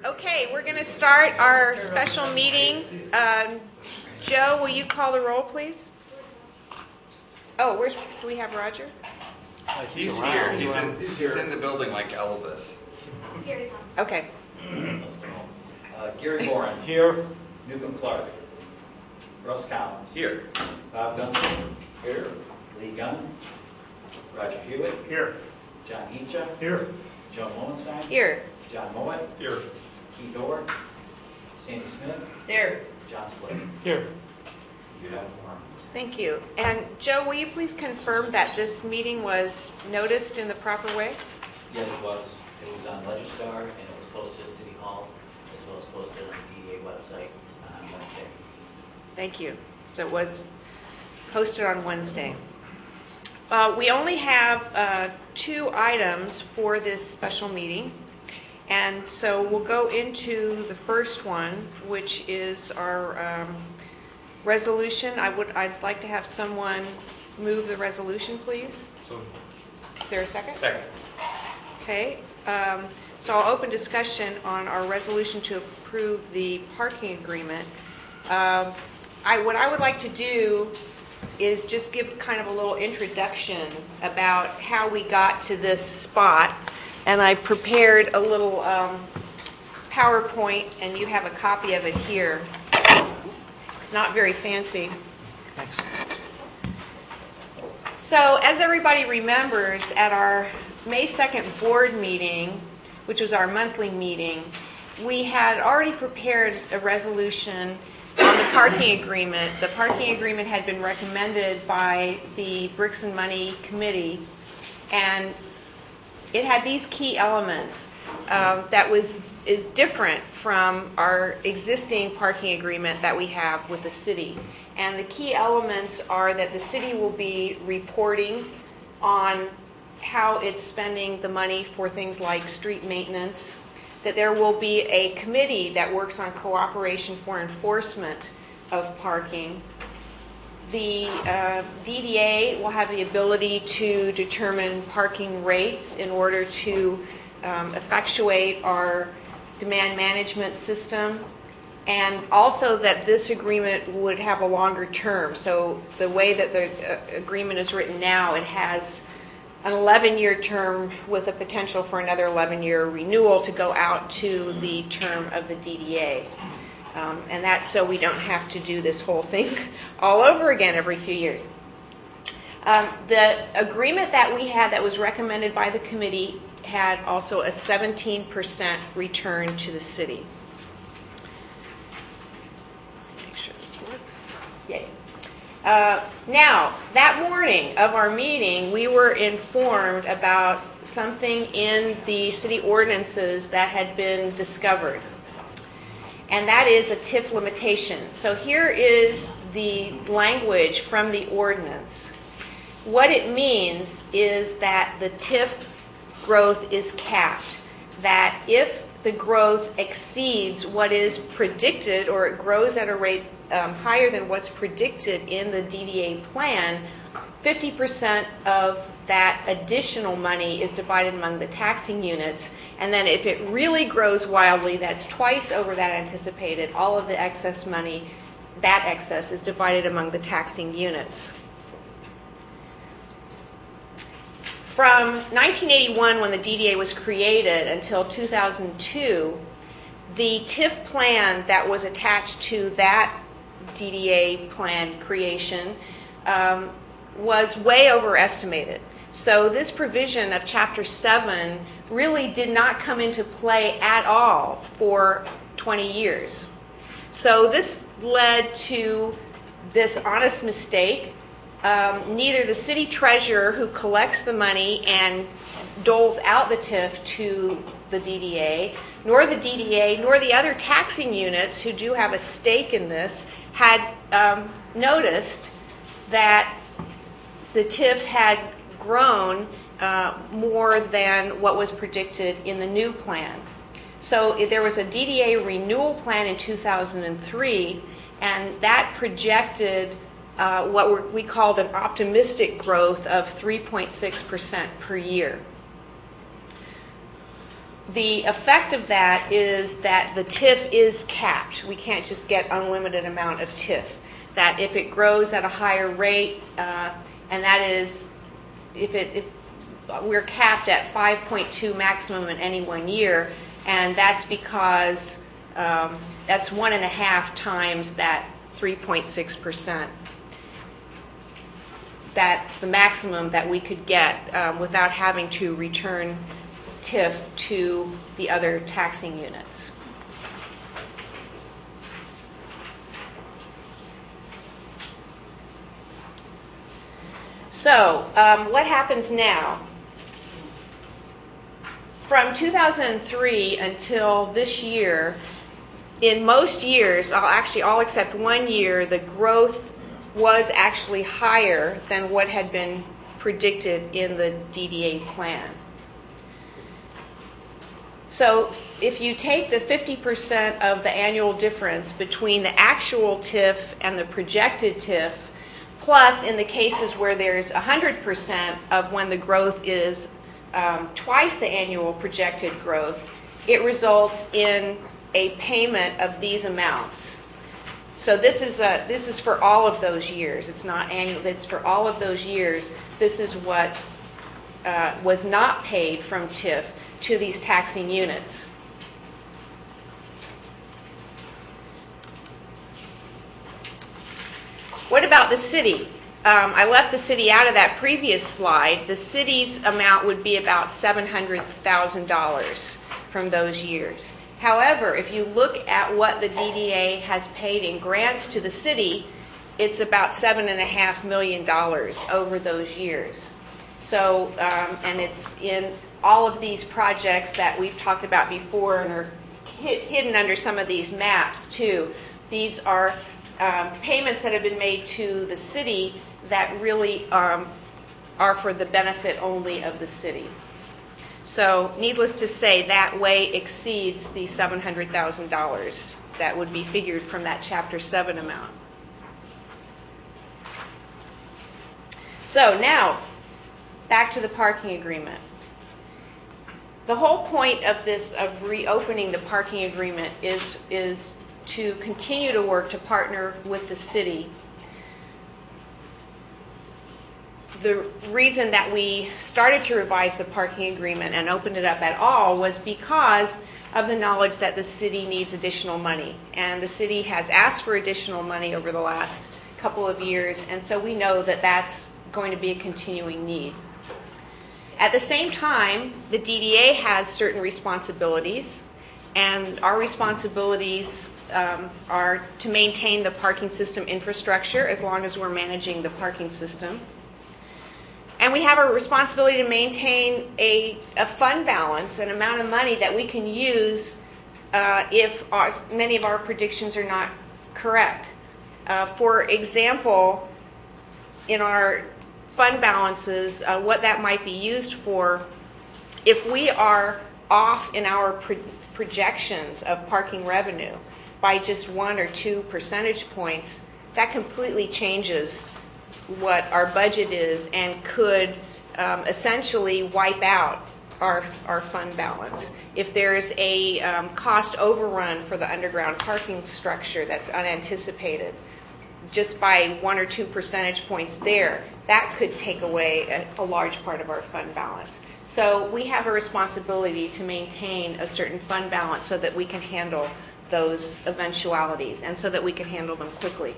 Okay, we're going to start our special meeting. Joe, will you call the roll, please? Oh, do we have Roger? He's here. He's in the building like Elvis. Here he comes. Okay. Gary Moran. Here. Newcomb Clark. Russ Collins. Here. Bob Gunston. Here. Lee Gunn. Roger Hewitt. Here. John Hecha. Here. Joan Lowenstein. Here. John Mowat. Here. Keith Orr. Sandy Smith. Here. John Split. Here. You have a forum. Thank you. And Joe, will you please confirm that this meeting was noticed in the proper way? Yes, it was. It was on Legistar and it was posted at City Hall as well as posted on the DDA website on Wednesday. Thank you. So it was posted on Wednesday. We only have 2 items for this special meeting. And so we'll go into the first one, which is our resolution. I'd like to have someone move the resolution, please. So. Is there a second? Second. Okay. So I'll open discussion on our resolution to approve the parking agreement. What I would like to do is just give kind of a little introduction about how we got to this spot. And I've prepared a little PowerPoint, and you have a copy of it here. It's not very fancy. Thanks. So, as everybody remembers, at our May 2nd board meeting, which was our monthly meeting, we had already prepared a resolution on the parking agreement. The parking agreement had been recommended by the Bricks and Money Committee, and it had these key elements that is different from our existing parking agreement that we have with the city. And the key elements are that the city will be reporting on how it's spending the money for things like street maintenance, that there will be a committee that works on cooperation for enforcement of parking. The DDA will have the ability to determine parking rates in order to effectuate our demand management system, and also that this agreement would have a longer term. So the way that the agreement is written now, it has an 11-year term with a potential for another 11-year renewal to go out to the term of the DDA. And that's so we don't have to do this whole thing all over again every few years. The agreement that we had that was recommended by the committee had also a 17% return to the city. Make sure this works. Yay. Now, that morning of our meeting, we were informed about something in the city ordinances that had been discovered. And that is a TIF limitation. So here is the language from the ordinance. What it means is that the TIF growth is capped. That if the growth exceeds what is predicted, or it grows at a rate higher than what's predicted in the DDA plan, 50% of that additional money is divided among the taxing units. And then if it really grows wildly, that's twice over that anticipated, all of the excess money, that excess is divided among the taxing units. From 1981, when the DDA was created, until 2002, the TIF plan that was attached to that DDA plan creation was way overestimated. So this provision of Chapter 7 really did not come into play at all for 20 years. So this led to this honest mistake. Neither the city treasurer, who collects the money and doles out the TIF to the DDA, nor the DDA, nor the other taxing units who do have a stake in this, had noticed that the TIF had grown more than what was predicted in the new plan. So there was a DDA renewal plan in 2003, and that projected what we called an optimistic growth of 3.6% per year. the effect of that is that the TIF is capped. We can't just get unlimited amount of TIF. That if it grows at a higher rate, and that is if we're capped at 5.2 maximum in any 1 year, and that's because that's 1.5 times that 3.6%. That's the maximum that we could get without having to return TIF to the other taxing units. So, what happens now? From 2003 until this year, in most years, all except 1 year, the growth was actually higher than what had been predicted in the DDA plan. So if you take the 50% of the annual difference between the actual TIF and the projected TIF, plus in the cases where there's 100% of when the growth is twice the annual projected growth, it results in a payment of these amounts. So this is for all of those years. It's not annual. It's for all of those years. This is what was not paid from TIF to these taxing units. What about the city? I left the city out of that previous slide. The city's amount would be about $700,000 from those years. However, if you look at what the DDA has paid in grants to the city, it's about $7.5 million over those years. So, and it's in all of these projects that we've talked about before and are hidden under some of these maps too. These are payments that have been made to the city that really are for the benefit only of the city. So needless to say, that way exceeds the $700,000 that would be figured from that Chapter 7 amount. So now, back to the parking agreement. The whole point of this, of reopening the parking agreement, is to continue to work to partner with the city. The reason that we started to revise the parking agreement and open it up at all was because of the knowledge that the city needs additional money. And the city has asked for additional money over the last couple of years, and so we know that that's going to be a continuing need. At the same time, the DDA has certain responsibilities, and our responsibilities are to maintain the parking system infrastructure as long as we're managing the parking system. And we have a responsibility to maintain a fund balance, an amount of money that we can use if many of our predictions are not correct. For example, in our fund balances, what that might be used for, if we are off in our projections of parking revenue by just 1 or 2 percentage points, that completely changes what our budget is and could essentially wipe out our fund balance. If there's a cost overrun for the underground parking structure that's unanticipated, just by 1 or 2 percentage points there, that could take away a large part of our fund balance. So we have a responsibility to maintain a certain fund balance so that we can handle those eventualities and so that we can handle them quickly.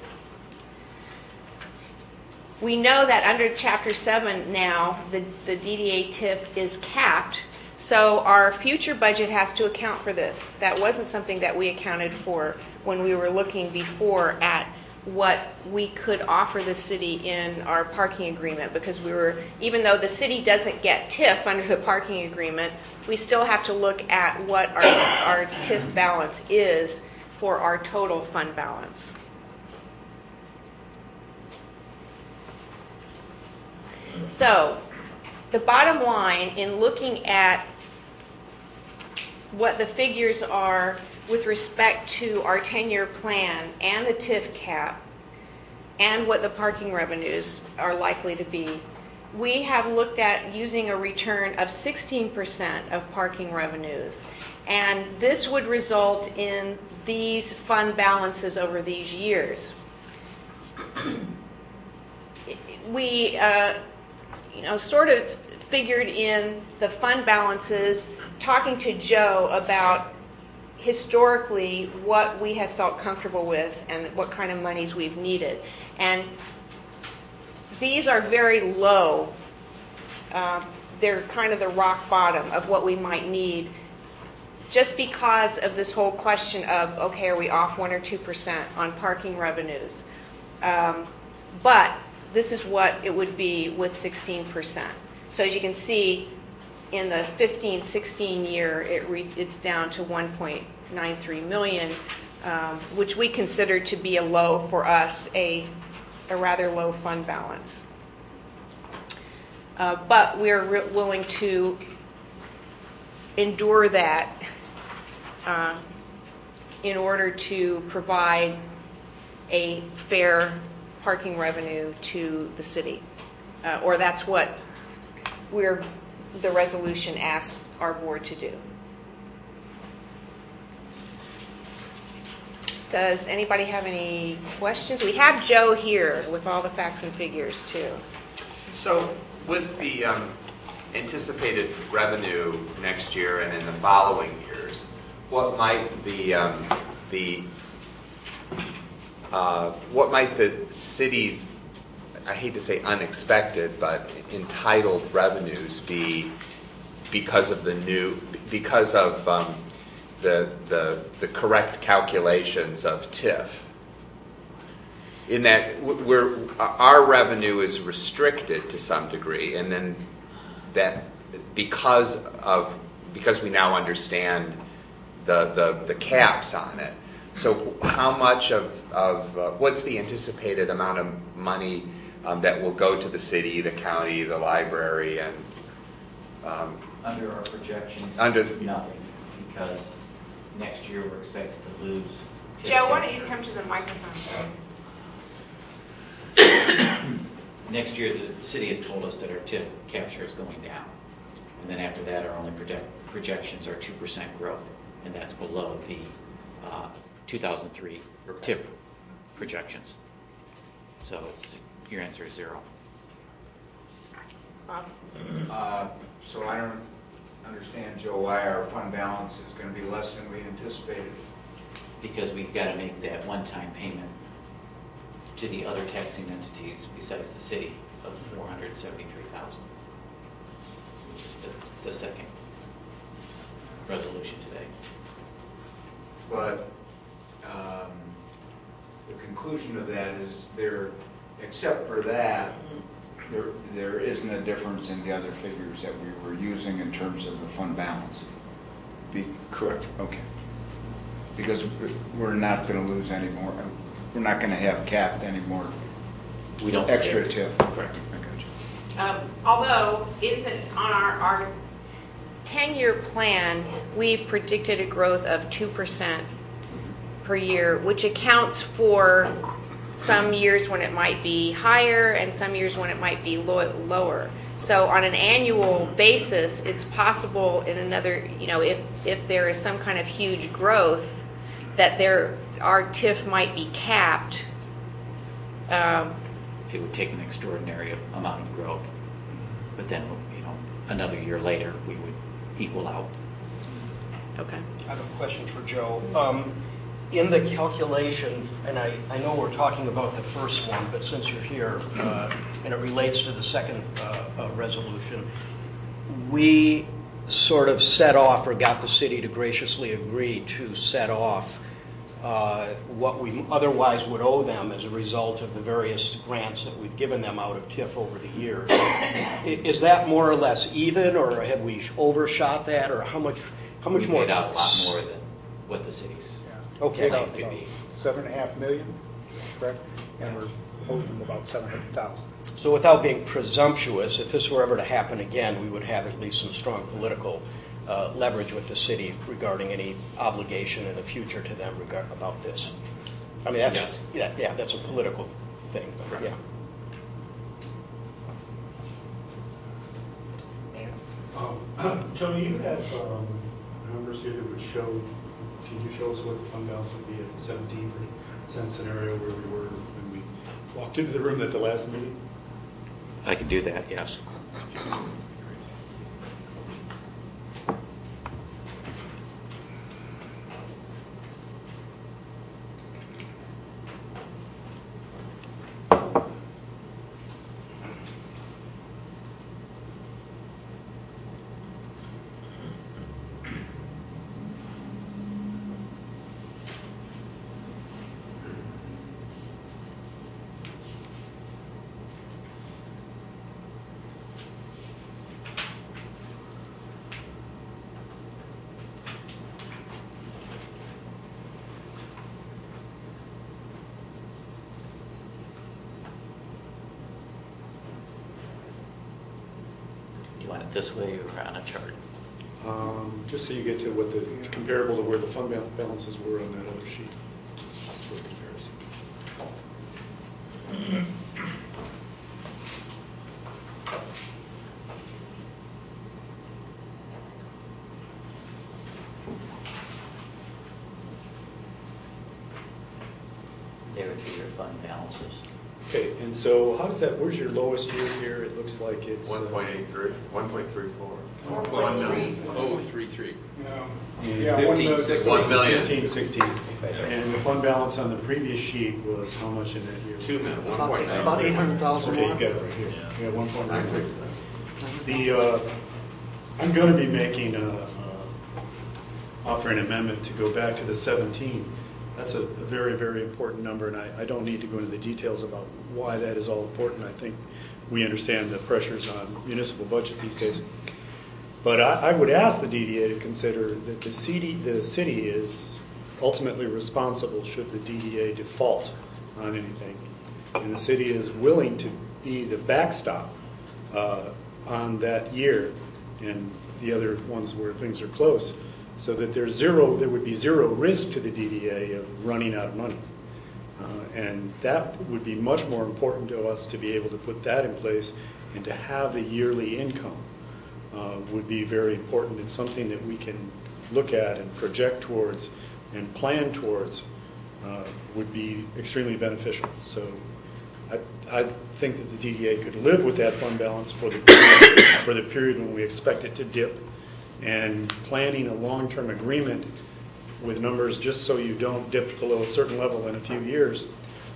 We know that under Chapter 7 now, the DDA TIF is capped, so our future budget has to account for this. That wasn't something that we accounted for when we were looking before at what we could offer the city in our parking agreement, because we were, even though the city doesn't get TIF under the parking agreement, we still have to look at what our TIF balance is for our total fund balance. So, the bottom line in looking at what the figures are with respect to our 10-year plan and the TIF cap and what the parking revenues are likely to be, we have looked at using a return of 16% of parking revenues. And this would result in these fund balances over these years. We, sort of figured in the fund balances, talking to Joe about historically what we have felt comfortable with and what kind of monies we've needed. And these are very low. They're kind of the rock bottom of what we might need, just because of this whole question of, okay, are we off 1 or 2% on parking revenues? But this is what it would be with 16%. So as you can see, in the 15-16 year, it's down to 1.93 million, which we consider to be a low for us, a rather low fund balance. But we're willing to endure that in order to provide a fair parking revenue to the city. Or that's what the resolution asks our board to do. Does anybody have any questions? We have Joe here with all the facts and figures too. So with the anticipated revenue next year and in the following years, what might the city's, I hate to say unexpected, but entitled revenues be because of the correct calculations of TIF? In that our revenue is restricted to some degree, and then that because we now understand the caps on it. So how much of what's the anticipated amount of money that will go to the city, the county, the library, and Under our projections, nothing, because next year we're expected to lose. Joe, why don't you come to the microphone? Next year, the city has told us that our TIF capture is going down. And then after that, our only projections are 2% growth, and that's below the 2003 TIF projections. So your answer is 0. So I don't understand, Joe, why our fund balance is going to be less than we anticipated. Because we've got to make that one-time payment to the other taxing entities besides the city of $473,000, which is the second resolution today. But the conclusion of that is except for that, there isn't a difference in the other figures that we were using in terms of the fund balance. Correct. Okay. Because we're not going to lose any more. We're not going to have capped any more. We don't extra TIF. Correct. I got you. Although isn't on our 10-year plan, we've predicted a growth of 2% per year, which accounts for some years when it might be higher and some years when it might be lower. So on an annual basis, it's possible in another, if there is some kind of huge growth, that our TIF might be capped. It would take an extraordinary amount of growth, but then, another year later, we would equal out. Okay. I have a question for Joe. In the calculation, and I know we're talking about the first one, but since you're here, and it relates to the second resolution, we sort of set off, or got the city to graciously agree to set off what we otherwise would owe them as a result of the various grants that we've given them out of TIF over the years. Is that more or less even, or have we overshot that, or how much more? We paid out a lot more than what the city's Okay. claim could be. $7.5 million, correct? And we're holding about $700,000. So without being presumptuous, if this were ever to happen again, we would have at least some strong political leverage with the city regarding any obligation in the future to them about this. I mean, that's that's a political thing. But yeah. Joe, you have numbers here that would show, can you show us what the fund balance would be at 17% scenario where we were when we walked into the room at the last meeting? I can do that, yes. Do you want it this way or on a chart? Just so you get to what the, comparable to where the fund balances were on that other sheet. For comparison. There would be your fund balances. Okay, and so how does that, where's your lowest year here? It looks like it's... 1.83, 1.34. 4.3. Oh, 33. Yeah, 1 million. 15, 16. And the fund balance on the previous sheet was how much in that year? 2 million, About 1.9. 800,000 Okay, you more. got it right here. Yeah, 1.93. I'm going to be making offering an amendment to go back to the 17. That's a very, very important number, and I don't need to go into the details about why that is all important. I think we understand the pressures on municipal budget these days. But I would ask the DDA to consider that the city is ultimately responsible should the DDA default on anything. And the city is willing to be the backstop on that year and the other ones where things are close, so that there would be zero risk to the DDA of running out of money. And that would be much more important to us to be able to put that in place, and to have a yearly income would be very important. It's something that we can look at and project towards and plan towards would be extremely beneficial. So I think that the DDA could live with that fund balance for the period when we expect it to dip, and planning a long-term agreement with numbers just so you don't dip below a certain level in a few years.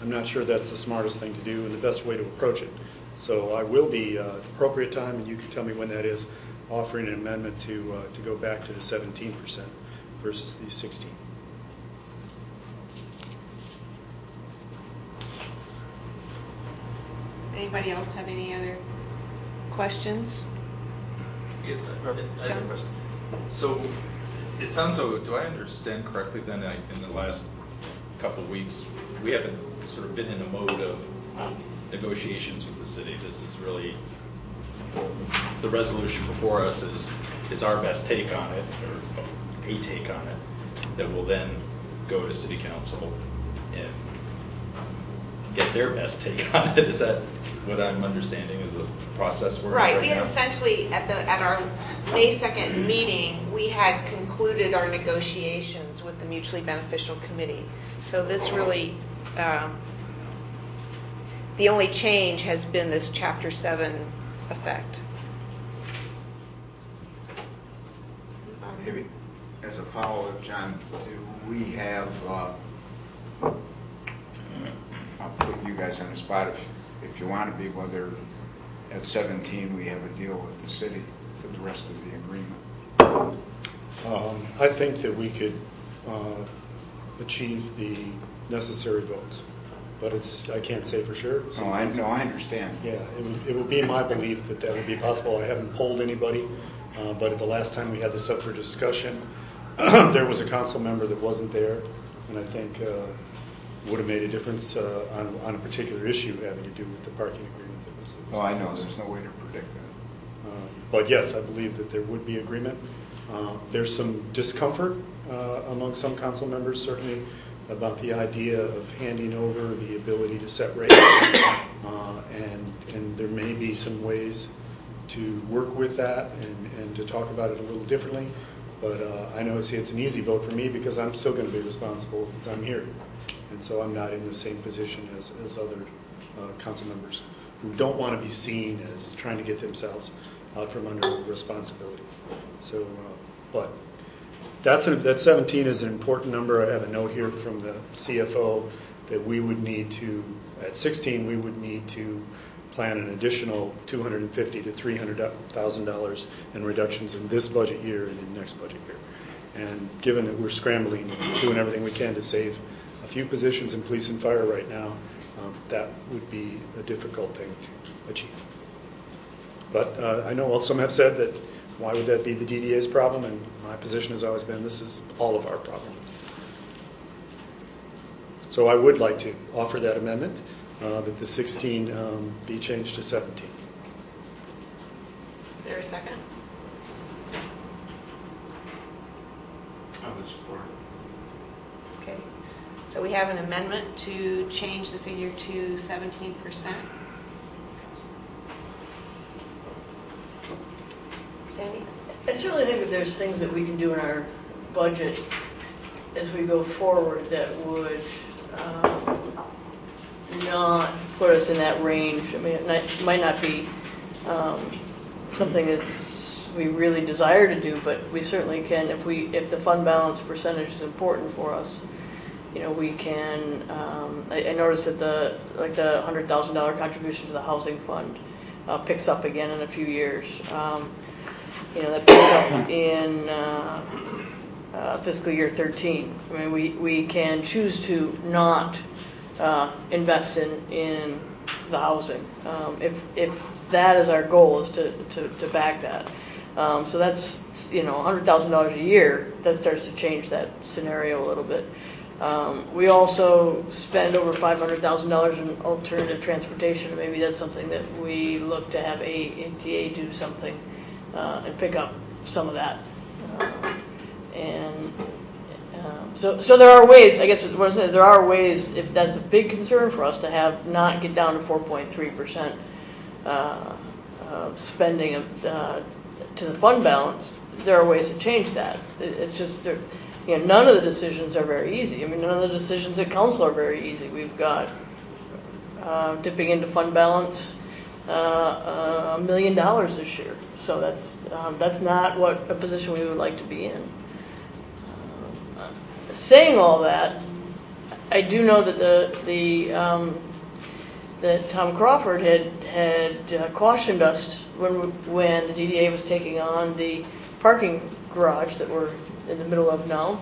I'm not sure that's the smartest thing to do and the best way to approach it. So I will be, at the appropriate time, and you can tell me when that is, offering an amendment to go back to the 17% versus the 16%. Anybody else have any other questions? Yes, I have a John? question. So it sounds so, do I understand correctly then, in the last couple of weeks, we haven't sort of been in a mode of negotiations with the city? This is really, the resolution before us is our best take on it, or a take on it, that will then go to city council and get their best take on it. Is that what I'm understanding of the process we're in Right, we had now? essentially, at our May 2nd meeting, we had concluded our negotiations with the mutually beneficial committee. So this really, the only change has been this Chapter 7 effect. Maybe as a follow-up, John, do we have, I'll put you guys on the spot if you want to be, whether at 17 we have a deal with the city for the rest of the agreement? I think that we could achieve the necessary votes, but I can't say for sure. No, I understand. Yeah, it would be my belief that that would be possible. I haven't polled anybody, but at the last time we had this up for discussion, there was a council member that wasn't there, and I think would have made a difference on a particular issue having to do with the parking agreement that was. Oh, I know, there's no way to predict that. But yes, I believe that there would be agreement. There's some discomfort among some council members, certainly, about the idea of handing over the ability to set rates. And there may be some ways to work with that and to talk about it a little differently. But I know it's an easy vote for me because I'm still going to be responsible because I'm here. And so I'm not in the same position as other council members who don't want to be seen as trying to get themselves out from under responsibility. So, but that 17 is an important number. I have a note here from the CFO that we would need to, at 16, we would need to plan an additional $250,000 to $300,000 in reductions in this budget year and in next budget year. And given that we're scrambling, doing everything we can to save a few positions in police and fire right now, that would be a difficult thing to achieve. But I know some have said that why would that be the DDA's problem? And my position has always been this is all of our problem. So I would like to offer that amendment that the 16 be changed to 17. Is there a second? I would support. Okay. So we have an amendment to change the figure to 17%. Sandy? I certainly think that there's things that we can do in our budget as we go forward that would not put us in that range. I mean, it might not be something that's we really desire to do, but we certainly can if the fund balance percentage is important for us. You know, we can. I noticed that the $100,000 contribution to the housing fund picks up again in a few years. You know, that picks up in fiscal year 13. I mean, we can choose to not invest in the housing if that is our goal, is to back that. So that's, you know, $100,000 a year. That starts to change that scenario a little bit. We also spend over $500,000 in alternative transportation. Maybe that's something that we look to have ADA do something and pick up some of that. So there are ways, I guess what I'm saying, there are ways, if that's a big concern for us, to not get down to 4.3% spending to the fund balance. There are ways to change that. It's just, you know, none of the decisions are very easy. I mean, none of the decisions at council are very easy. We've got dipping into fund balance $1 million this year. So that's not what a position we would like to be in. Saying all that, I do know that that Tom Crawford had cautioned us when the DDA was taking on the parking garage that we're in the middle of now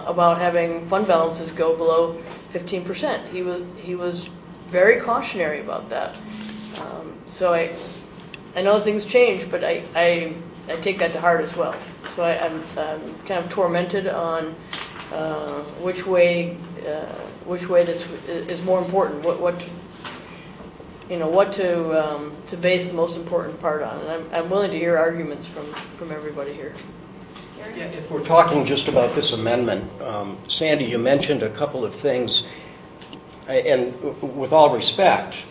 about having fund balances go below 15%. He was very cautionary about that. So I know things change, but I take that to heart as well. So I'm kind of tormented on which way this is more important. What to base the most important part on, and I'm willing to hear arguments from everybody here. Yeah, if we're talking just about this amendment, Sandy, you mentioned a couple of things, and with all respect,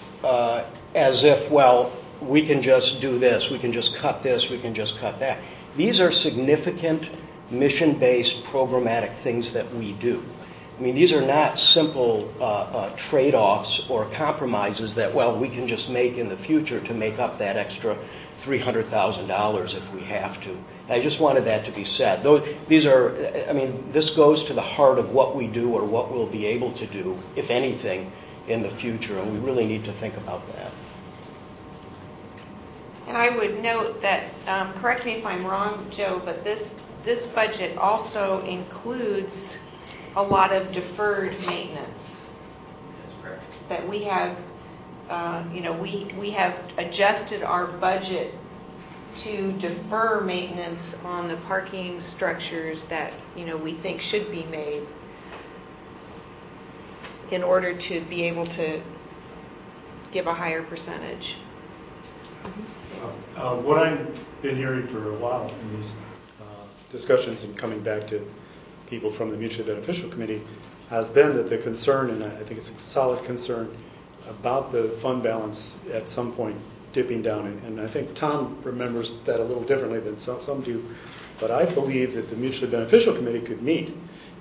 as if, well, we can just do this, we can just cut this, we can just cut that. These are significant mission-based programmatic things that we do. I mean, these are not simple trade-offs or compromises that, well, we can just make in the future to make up that extra $300,000 if we have to. I just wanted that to be said. These are, I mean, this goes to the heart of what we do or what we'll be able to do, if anything, in the future, and we really need to think about that. And I would note that, correct me if I'm wrong, Joe, but this budget also includes a lot of deferred maintenance. That's correct. That we have, we have adjusted our budget to defer maintenance on the parking structures that, we think should be made in order to be able to give a higher percentage. What I've been hearing for a while in these discussions and coming back to people from the Mutually Beneficial Committee has been that the concern, and I think it's a solid concern, about the fund balance at some point dipping down, and I think Tom remembers that a little differently than some do, but I believe that the mutually beneficial committee could meet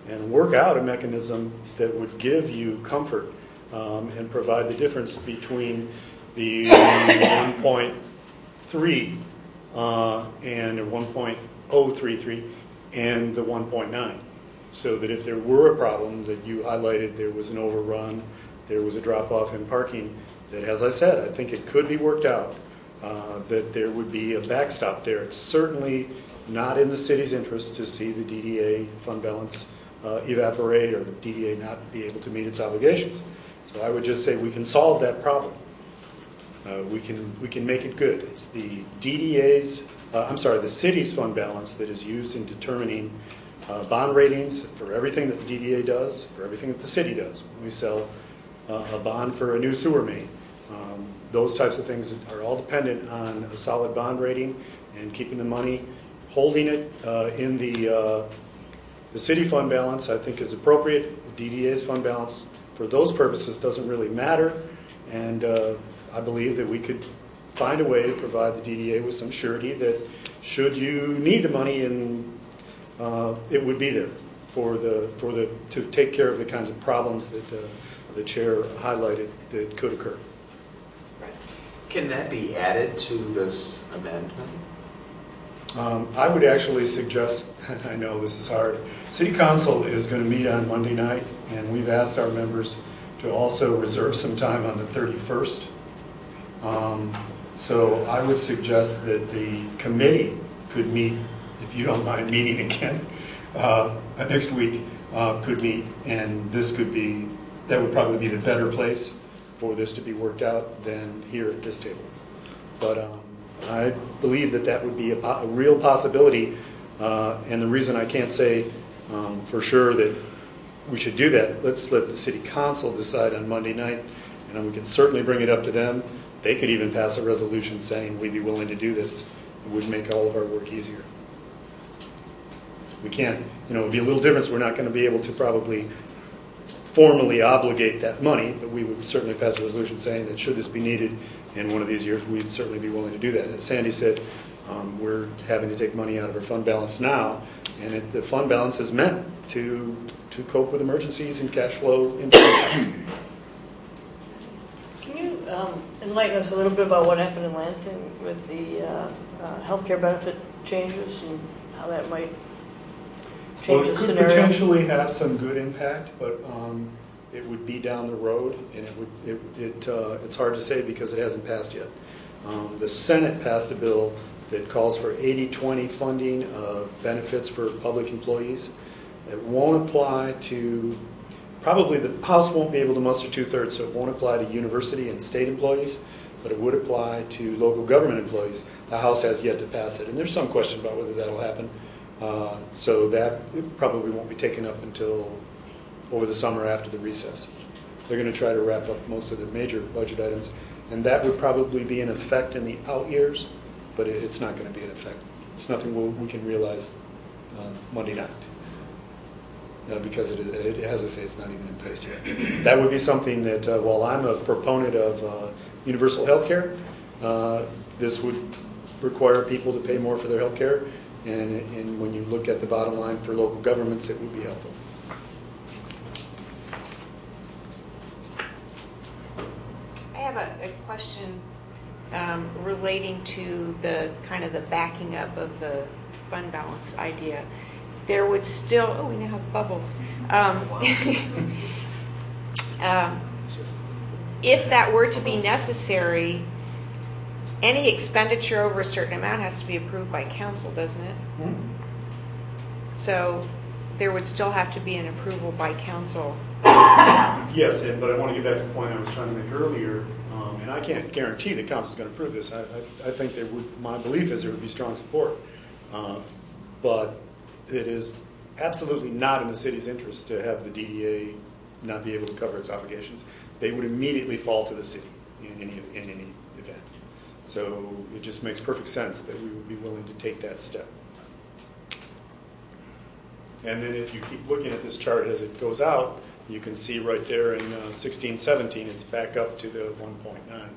and work out a mechanism that would give you comfort and provide the difference between the 1.3 and 1.033 and the 1.9. So that if there were a problem that you highlighted, there was an overrun, there was a drop-off in parking, that, as I said, I think it could be worked out, that there would be a backstop there. It's certainly not in the city's interest to see the DDA fund balance evaporate or the DDA not be able to meet its obligations. So I would just say we can solve that problem. We can make it good. It's the DDA's, the city's fund balance that is used in determining bond ratings for everything that the DDA does, for everything that the city does. When we sell a bond for a new sewer main, those types of things are all dependent on a solid bond rating and keeping the money, holding it in the city fund balance, I think, is appropriate. The DDA's fund balance for those purposes doesn't really matter, and I believe that we could find a way to provide the DDA with some surety that should you need the money, and it would be there to take care of the kinds of problems that the chair highlighted that could occur. Can that be added to this amendment? I would actually suggest, I know this is hard, City Council is going to meet on Monday night, and we've asked our members to also reserve some time on the 31st. So I would suggest that the committee could meet, if you don't mind meeting again, next week, could meet, and this could be, that would probably be the better place for this to be worked out than here at this table. But I believe that that would be a real possibility, and the reason I can't say for sure that we should do that, let's let the City Council decide on Monday night, and we can certainly bring it up to them. They could even pass a resolution saying we'd be willing to do this. It would make all of our work easier. We can't, it would be a little difference. We're not going to be able to probably formally obligate that money, but we would certainly pass a resolution saying that should this be needed in one of these years, we'd certainly be willing to do that. As Sandy said, we're having to take money out of our fund balance now, and the fund balance is meant to cope with emergencies and cash flow interventions. Can you enlighten us a little bit about what happened in Lansing with the healthcare benefit changes and how that might change the It could scenario? potentially have some good impact, but it would be down the road, and it's hard to say because it hasn't passed yet. The Senate passed a bill that calls for 80-20 funding of benefits for public employees. It won't apply to, probably the House won't be able to muster 2/3, so it won't apply to university and state employees, but it would apply to local government employees. The House has yet to pass it, and there's some question about whether that'll happen. So that probably won't be taken up until over the summer after the recess. They're going to try to wrap up most of the major budget items, and that would probably be in effect in the out years, but it's not going to be in effect. It's nothing we can realize Monday night. Because it, as I say, it's not even in place yet. That would be something that, while I'm a proponent of universal health care, this would require people to pay more for their health care, and when you look at the bottom line for local governments, it would be helpful. I have a question relating to the kind of the backing up of the fund balance idea. There would still, we now have bubbles. If that were to be necessary, any expenditure over a certain amount has to be approved by council, doesn't it? Mm-hmm. So there would still have to be an approval by council. Yes, but I want to get back to the point I was trying to make earlier, and I can't guarantee the council is going to approve this. I think there would. My belief is there would be strong support, but it is absolutely not in the city's interest to have the DDA not be able to cover its obligations. They would immediately fall to the city in any event. So it just makes perfect sense that we would be willing to take that step. And then if you keep looking at this chart as it goes out, you can see right there in 16-17, it's back up to the 1.9.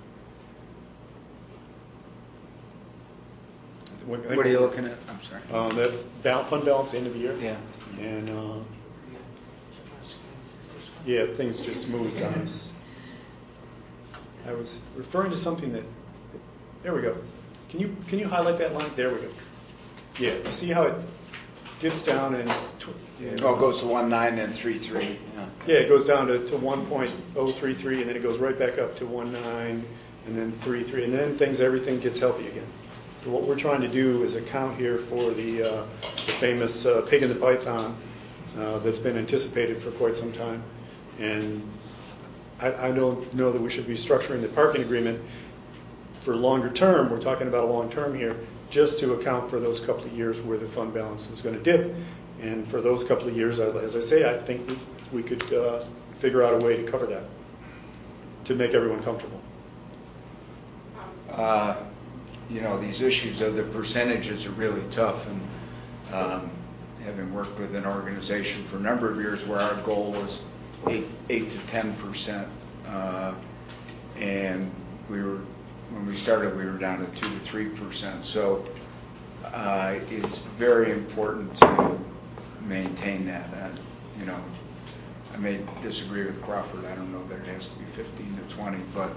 What are you looking at? I'm sorry. Fund balance, end of the year. Yeah. And, yeah, things just moved on us. I was referring to something that, there we go. Can you highlight that line? There we go. Yeah, you see how it dips down and it's... It goes to 1.9 and 3.3. Yeah. Yeah, it goes down to 1.033, and then it goes right back up to 1.9, and then 3.3, and then everything gets healthy again. So what we're trying to do is account here for the famous pig in the python that's been anticipated for quite some time. And I don't know that we should be structuring the parking agreement for longer term. We're talking about a long term here, just to account for those couple of years where the fund balance is going to dip. And for those couple of years, as I say, I think we could figure out a way to cover that, to make everyone comfortable. These issues of the percentages are really tough, and having worked with an organization for a number of years where our goal was 8 to 10%, and when we started, we were down to 2 to 3%. So it's very important to maintain that. I may disagree with Crawford. I don't know that it has to be 15 to 20, but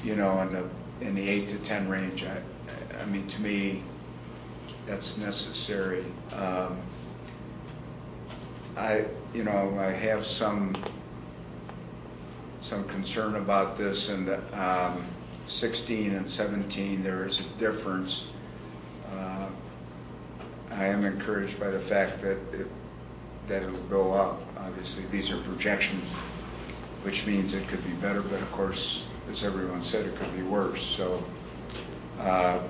in the 8 to 10 range, I mean, to me, that's necessary. I have some concern about this, and that 16 and 17 there is a difference. I am encouraged by the fact that it'll go up. Obviously, these are projections, which means it could be better, but of course, as everyone said, it could be worse. So I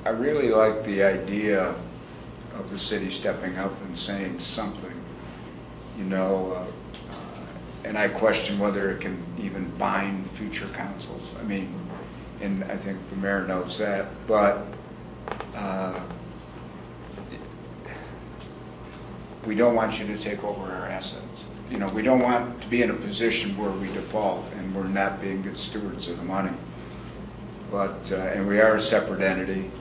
really like the idea of the city stepping up and saying something, and I question whether it can even bind future councils. I mean, and I think the mayor knows that, but we don't want you to take over our assets. We don't want to be in a position where we default and we're not being good stewards of the money. But, and we are a separate entity,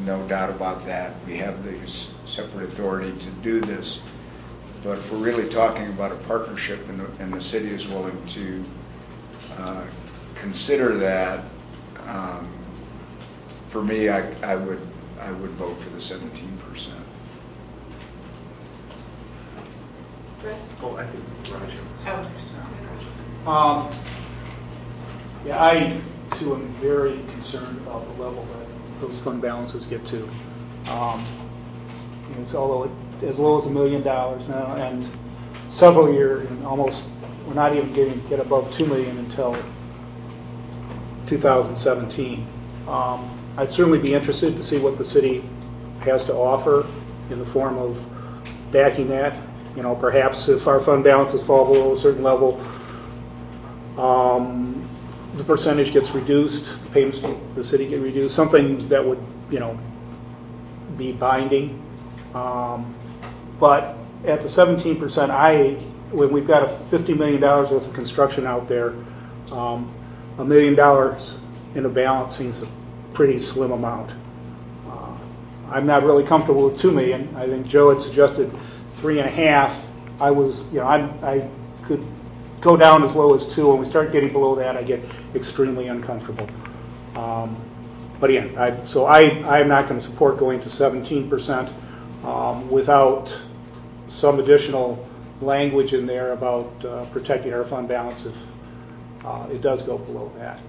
no doubt about that. We have the separate authority to do this. But if we're really talking about a partnership and the city is willing to consider that, for me, I would vote for the 17%. Chris? Oh, I think Roger. Oh. Yeah, I too am very concerned about the level that those fund balances get to. It's although as low as $1 million now, and several years, and almost we're not even get above $2 million until 2017. I'd certainly be interested to see what the city has to offer in the form of backing that. Perhaps if our fund balances fall below a certain level, the percentage gets reduced, the payments to the city get reduced, something that would, be binding. But at the 17%, when we've got a $50 million worth of construction out there, $1 million in a balance seems a pretty slim amount. I'm not really comfortable with $2 million. I think Joe had suggested 3.5. I could go down as low as 2. When we start getting below that, I get extremely uncomfortable. But again, I'm not going to support going to 17% without some additional language in there about protecting our fund balance if it does go below that.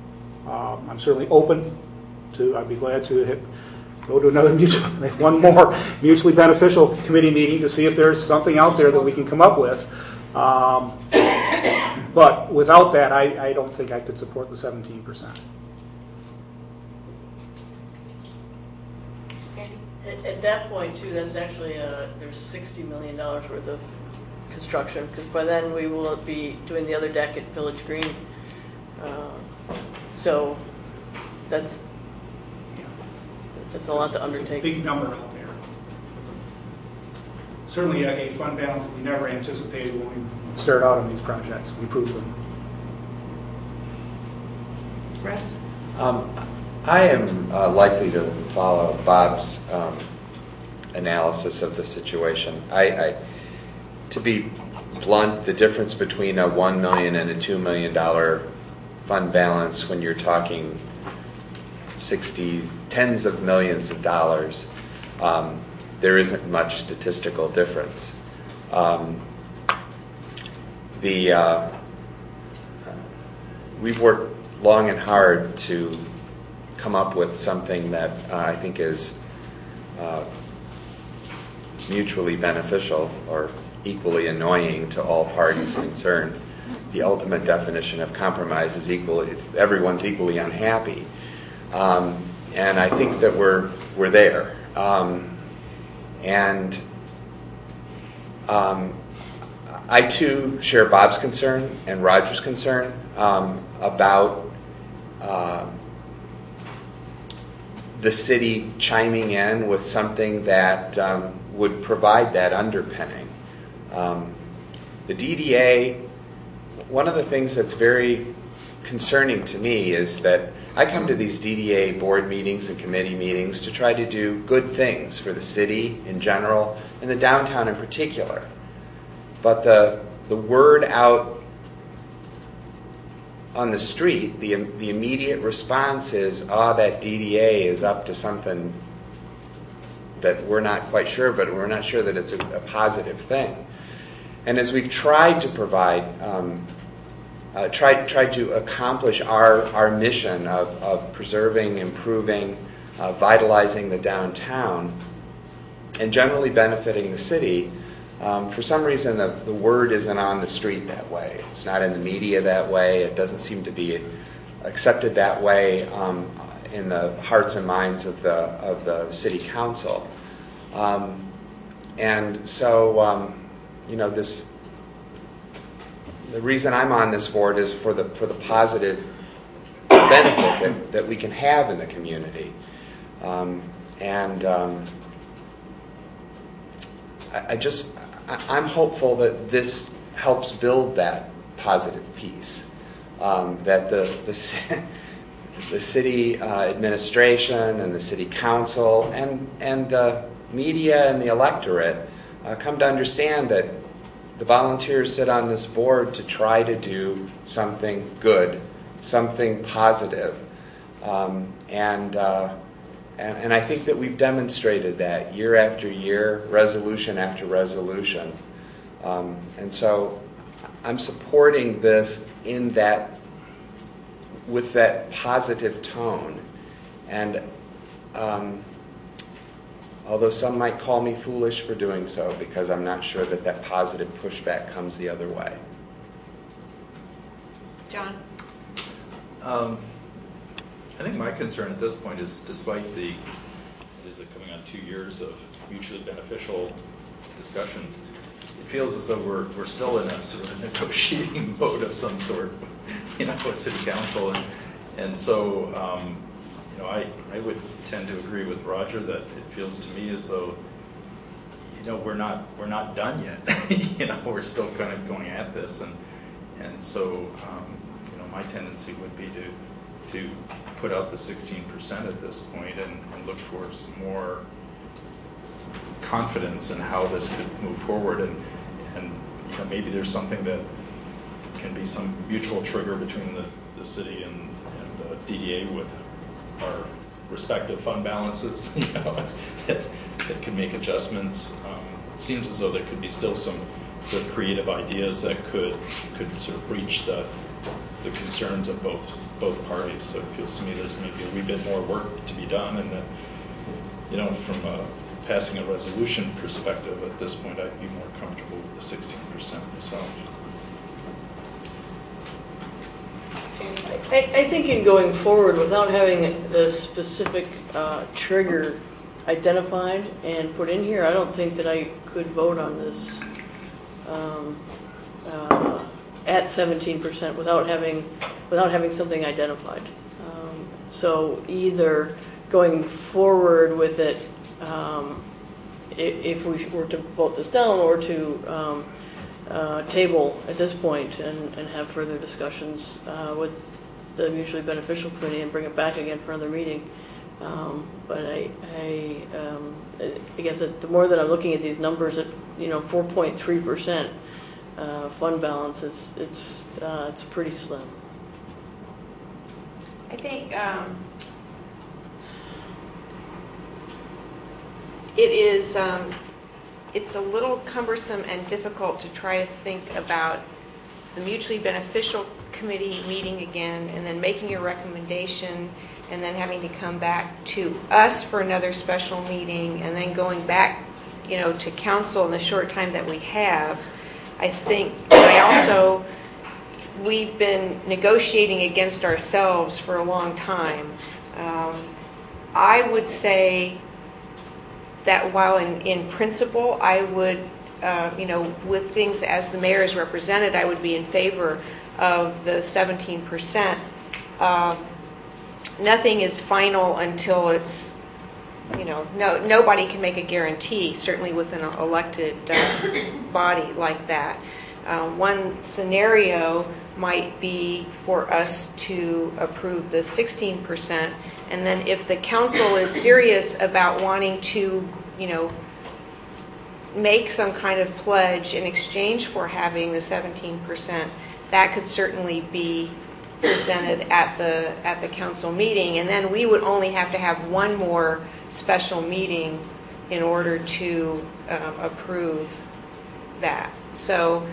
I'm certainly open to. I'd be glad to go to another one more mutually beneficial committee meeting to see if there's something out there that we can come up with. But without that, I don't think I could support the 17%. At that point, too, that's actually there's $60 million worth of construction, because by then we will be doing the other deck at Village Green. So that's a lot to undertake. It's a big number out there. Certainly a fund balance that we never anticipated when we started out on these projects. We proved them. Russ? I am likely to follow Bob's analysis of the situation. To be blunt, the difference between a $1 million and a $2 million fund balance when you're talking tens of millions of dollars, there isn't much statistical difference. We've worked long and hard to come up with something that I think is mutually beneficial or equally annoying to all parties concerned. The ultimate definition of compromise is equal if everyone's equally unhappy, and I think that we're there. I too share Bob's concern and Roger's concern about the city chiming in with something that would provide that underpinning. The DDA, one of the things that's very concerning to me is that I come to these DDA board meetings and committee meetings to try to do good things for the city in general and the downtown in particular. But the word out on the street, the immediate response is, that DDA is up to something that we're not quite sure, but we're not sure that it's a positive thing. And as we've tried to provide, tried to accomplish our mission of preserving, improving, vitalizing the downtown, and generally benefiting the city, for some reason the word isn't on the street that way. It's not in the media that way. It doesn't seem to be accepted that way in the hearts and minds of the city council. And so, the reason I'm on this board is for the positive benefit that we can have in the community. I'm hopeful that this helps build that positive piece, that the city administration and the city council and the media and the electorate come to understand that the volunteers sit on this board to try to do something good, something positive, and I think that we've demonstrated that year after year, resolution after resolution. And so I'm supporting this with that positive tone. And although some might call me foolish for doing so, because I'm not sure that positive pushback comes the other way. John? I think my concern at this point is, despite coming on 2 years of mutually beneficial discussions, it feels as though we're still in a sort of negotiating mode of some sort, with city council, and so I would tend to agree with Roger that it feels to me as though we're not done yet. We're still kind of going at this, and so my tendency would be to put out the 16% at this point and look for some more confidence in how this could move forward, and maybe there's something that can be some mutual trigger between the city and DDA with our respective fund balances, that can make adjustments. It seems as though there could be still some sort of creative ideas that could sort of breach the concerns of both parties. So it feels to me there's maybe a wee bit more work to be done, and that, from passing a resolution perspective at this point, I'd be more comfortable with the 16% myself. I think in going forward, without having the specific trigger identified and put in here, I don't think that I could vote on this at 17% without having something identified. So either going forward with it, if we were to vote this down, or to table at this point and have further discussions with the mutually beneficial committee and bring it back again for another meeting. But I guess the more that I'm looking at these numbers, at 4.3% fund balance, it's pretty slim. I think it is, it's a little cumbersome and difficult to try to think about the mutually beneficial committee meeting again and then making a recommendation and then having to come back to us for another special meeting and then going back, to council in the short time that we have. I think, we've been negotiating against ourselves for a long time. I would say that while in principle, I would, with things as the mayor is represented, I would be in favor of the 17%. Nothing is final until it's, nobody can make a guarantee, certainly with an elected body like that. One scenario might be for us to approve the 16%, and then if the council is serious about wanting to, make some kind of pledge in exchange for having the 17%, that could certainly be presented at the council meeting, and then we would only have to have one more special meeting in order to approve that. So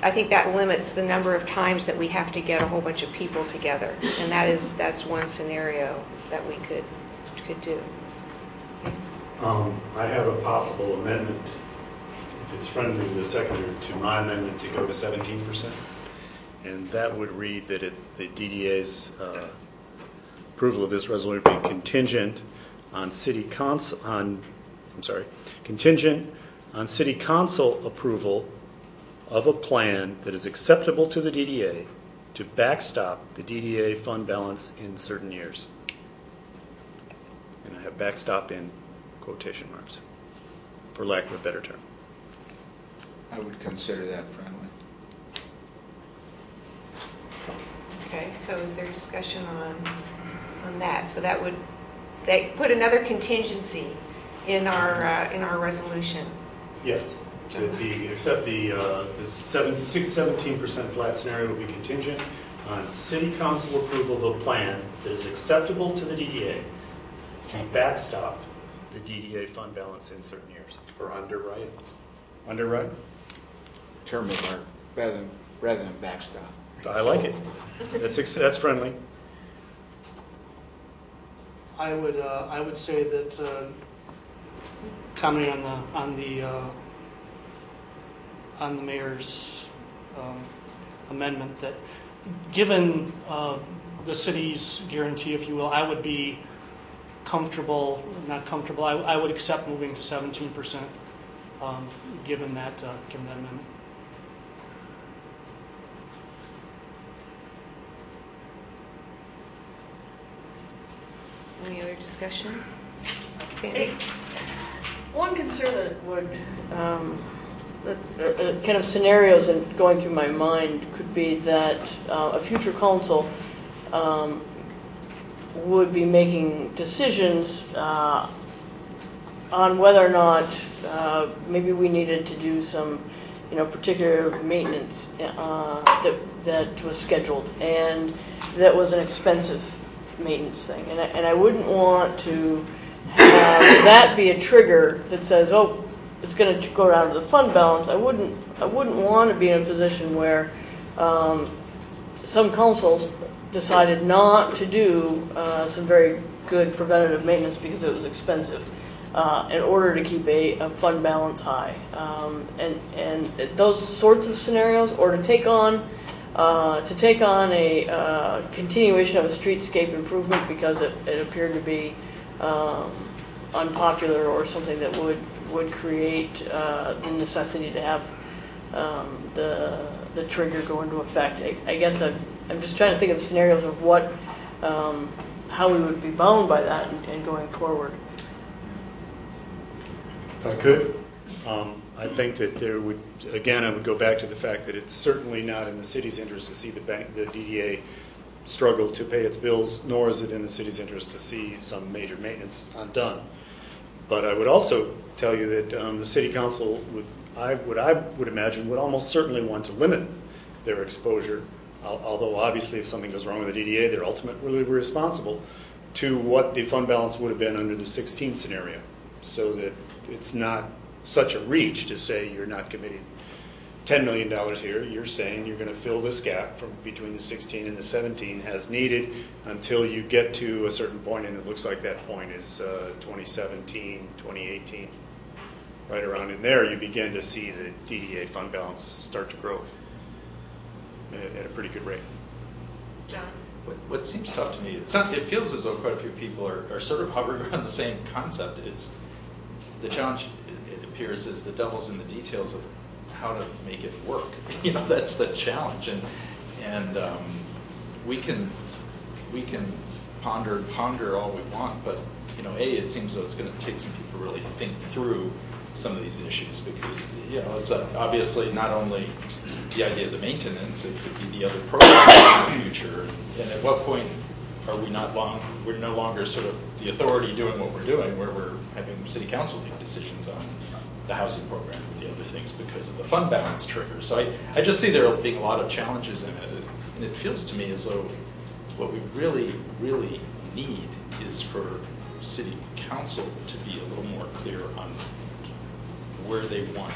I think that limits the number of times that we have to get a whole bunch of people together, and that's one scenario that we could do. I have a possible amendment, if it's friendly to the seconder, to my amendment to go to 17%. And that would read that the DDA's approval of this resolution would be contingent on city council approval of a plan that is acceptable to the DDA to backstop the DDA fund balance in certain years. And I have backstop in quotation marks, for lack of a better term. I would consider that friendly. Okay, so is there discussion on that? So that put another contingency in our resolution. Yes. Except the 17% flat scenario would be contingent on city council approval of a plan that is acceptable to the DDA to backstop the DDA fund balance in certain years. Or underwrite. Underwrite? Term of art, rather than backstop. I like it. That's friendly. I would say that commenting on the mayor's amendment, that given the city's guarantee, if you will, I would be I would accept moving to 17%, given that amendment. Any other discussion? Sandy? One concern that would, kind of scenarios and going through my mind could be that a future council would be making decisions on whether or not maybe we needed to do some, particular maintenance that was scheduled, and that was an expensive maintenance thing, and I wouldn't want to have that be a trigger that says, oh, it's going to go down to the fund balance. I wouldn't want to be in a position where some councils decided not to do some very good preventative maintenance because it was expensive in order to keep a fund balance high, and those sorts of scenarios, or to take on a continuation of a streetscape improvement because it appeared to be unpopular, or something that would create the necessity to have the trigger go into effect. I guess I'm just trying to think of scenarios of what how we would be bound by that and going forward. If I could, I think that there would, again, I would go back to the fact that it's certainly not in the city's interest to see the DDA struggle to pay its bills, nor is it in the city's interest to see some major maintenance undone. But I would also tell you that the city council I would imagine would almost certainly want to limit their exposure, although obviously if something goes wrong with the DDA, they're ultimately responsible, to what the fund balance would have been under the 16 scenario, so that it's not such a reach to say you're not committing $10 million here. You're saying you're going to fill this gap from between the 16 and the 17 as needed until you get to a certain point, and it looks like that point is 2017, 2018. Right around in there, you begin to see the DDA fund balance start to grow at a pretty good rate. John? What seems tough to me, it feels as though quite a few people are sort of hovering around the same concept. It's the challenge, it appears, is the devil's in the details of how to make it work. That's the challenge, and we can ponder all we want, but it seems though it's going to take some people to really think through some of these issues, because it's obviously not only the idea of the maintenance, it could be the other programs in the future, and at what point are we're no longer sort of the authority doing what we're doing, where we're having city council make decisions on the housing program and the other things because of the fund balance trigger. So I just see there being a lot of challenges in it, and it feels to me as though what we really, really need is for city council to be a little more clear on where they want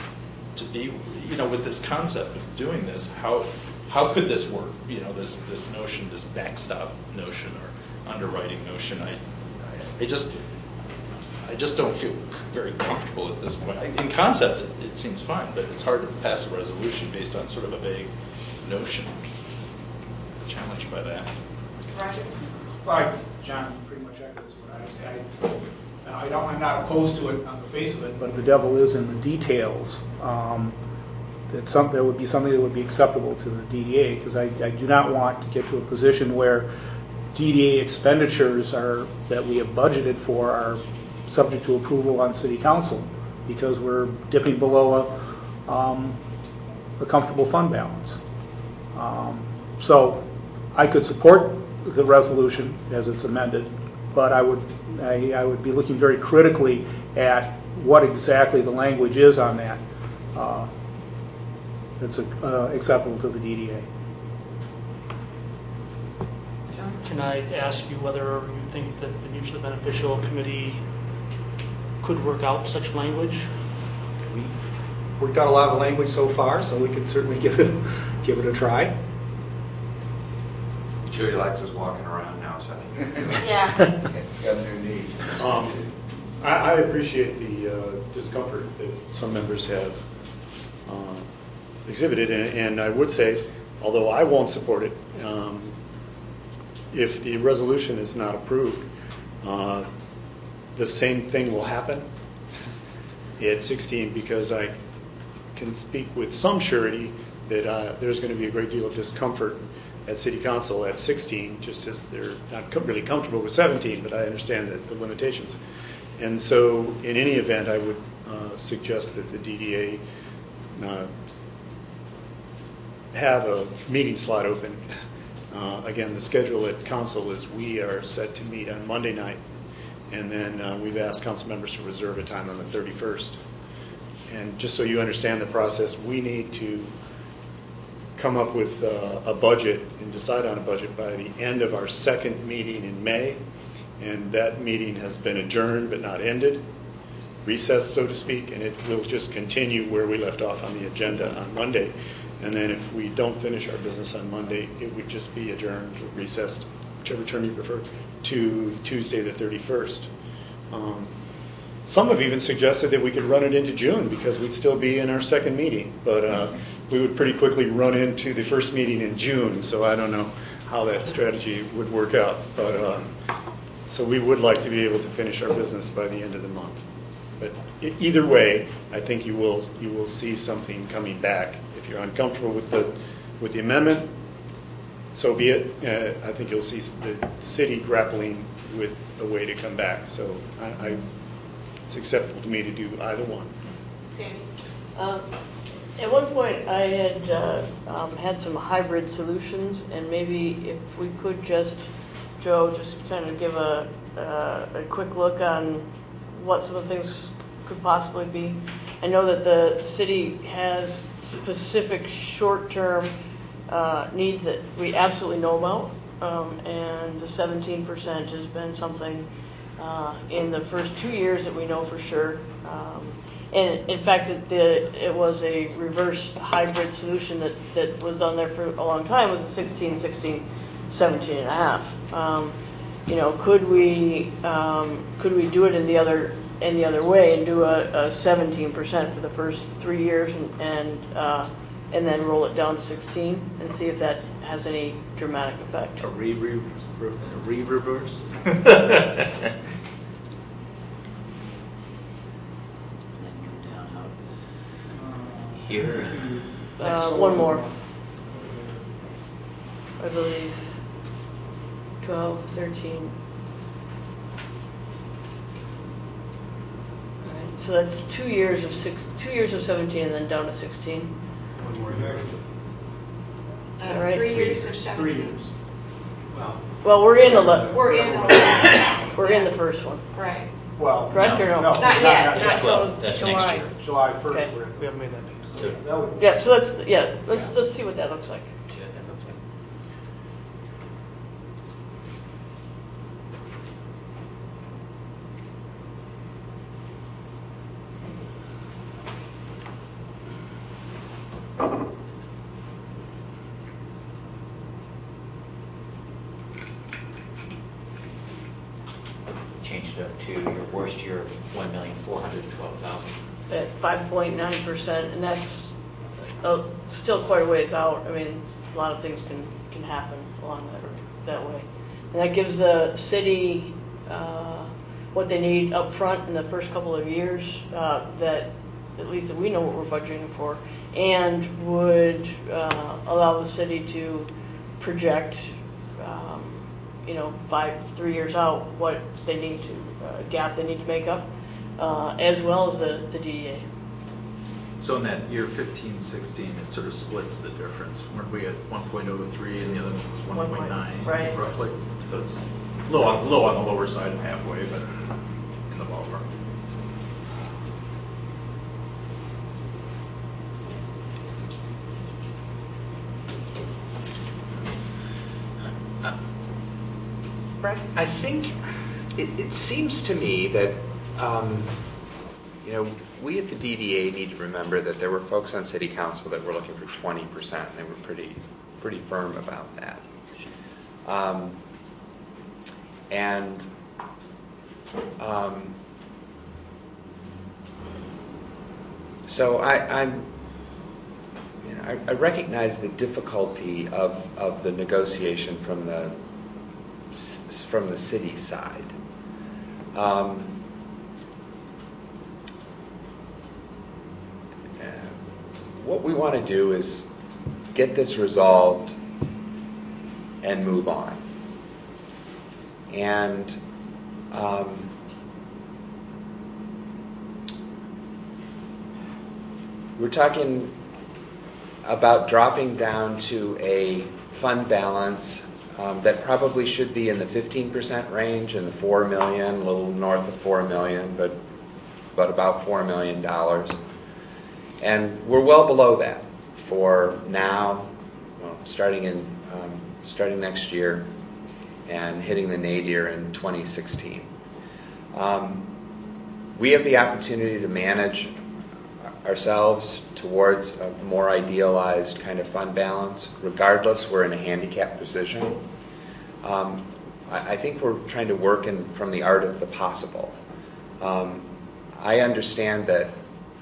to be, with this concept of doing this. How could this work? This notion, this backstop notion or underwriting notion. I just don't feel very comfortable at this point. In concept, it seems fine, but it's hard to pass a resolution based on sort of a vague notion. Challenged by that. Roger? Right, John pretty much echoes what I say. I'm not opposed to it on the face of it, but the devil is in the details. That would be something that would be acceptable to the DDA, because I do not want to get to a position where DDA expenditures that we have budgeted for are subject to approval on city council, because we're dipping below a comfortable fund balance. So I could support the resolution as it's amended, but I would be looking very critically at what exactly the language is on that that's acceptable to the DDA. John? Can I ask you whether you think that the mutually beneficial committee could work out such language? We've worked out a lot of language so far, so we could certainly give it a try. Judy likes us walking around now, so I think. Yeah. It's got a new need. I appreciate the discomfort that some members have exhibited, and I would say, although I won't support it, if the resolution is not approved, the same thing will happen at 16, because I can speak with some surety that there's going to be a great deal of discomfort at City Council at 16, just as they're not really comfortable with 17, but I understand the limitations. And so in any event, I would suggest that the DDA have a meeting slot open. Again, the schedule at council is we are set to meet on Monday night, and then we've asked council members to reserve a time on the 31st. And just so you understand the process, we need to come up with a budget and decide on a budget by the end of our second meeting in May. And that meeting has been adjourned but not ended, recessed, so to speak, and it will just continue where we left off on the agenda on Monday. And then if we don't finish our business on Monday, it would just be adjourned, recessed, whichever term you prefer, to Tuesday the 31st. Some have even suggested that we could run it into June, because we'd still be in our second meeting, but we would pretty quickly run into the first meeting in June, so I don't know how that strategy would work out. But so we would like to be able to finish our business by the end of the month. But either way, I think you will see something coming back. If you're uncomfortable with the amendment, so be it. I think you'll see the city grappling with a way to come back. So it's acceptable to me to do either one. Sandy? At one point, I had had some hybrid solutions, and maybe if we could just, Joe, just kind of give a quick look on what some of the things could possibly be. I know that the city has specific short-term needs that we absolutely know about, and the 17% has been something in the first 2 years that we know for sure. And in fact, it was a reverse hybrid solution that was done there for a long time, was the 16, 16, 17 and a half. Could we do it in the other way and do a 17% for the first 3 years and then roll it down to 16 and see if that has any dramatic effect? A re-reverse? And then come down out here. One more, I believe. 12, 13. All right, so that's 2 years of 17 and then down to 16. One more year. Is that right? 3 years of 17. 3 years. Well, Well, we're in the We're in the we're in the first one, right. Well, correct or no? no. Not yet, not yet. till That's next July. year. July 1st. Okay. we're in. We haven't made that date. That would- Yeah. So let's see what that looks like. See what that looks like. Changed it up to your worst year of 1,412,000. At 5.9%, and that's still quite a ways out. I mean, a lot of things can happen along that way. And that gives the city what they need up front in the first couple of years, that at least that we know what we're budgeting for, and would allow the city to project, 3 years out what they need to, gap they need to make up, as well as the DDA. So in that year 15, 16, it sort of splits the difference. Weren't we at 1.03 and the other one was 1.9 Right. roughly? So it's low on the lower side of halfway, but in the ballpark. Russ? I think it seems to me that we at the DDA need to remember that there were folks on City Council that were looking for 20%. And they were pretty firm about that. So I recognize the difficulty of the negotiation from the city side. What we want to do is get this resolved and move on. And we're talking about dropping down to a fund balance that probably should be in the 15% range, in the $4 million, a little north of $4 million, but about $4 million. And we're well below that for now, starting next year and hitting the nadir in 2016. We have the opportunity to manage ourselves towards a more idealized kind of fund balance. Regardless, we're in a handicapped position. I think we're trying to work from the art of the possible. I understand that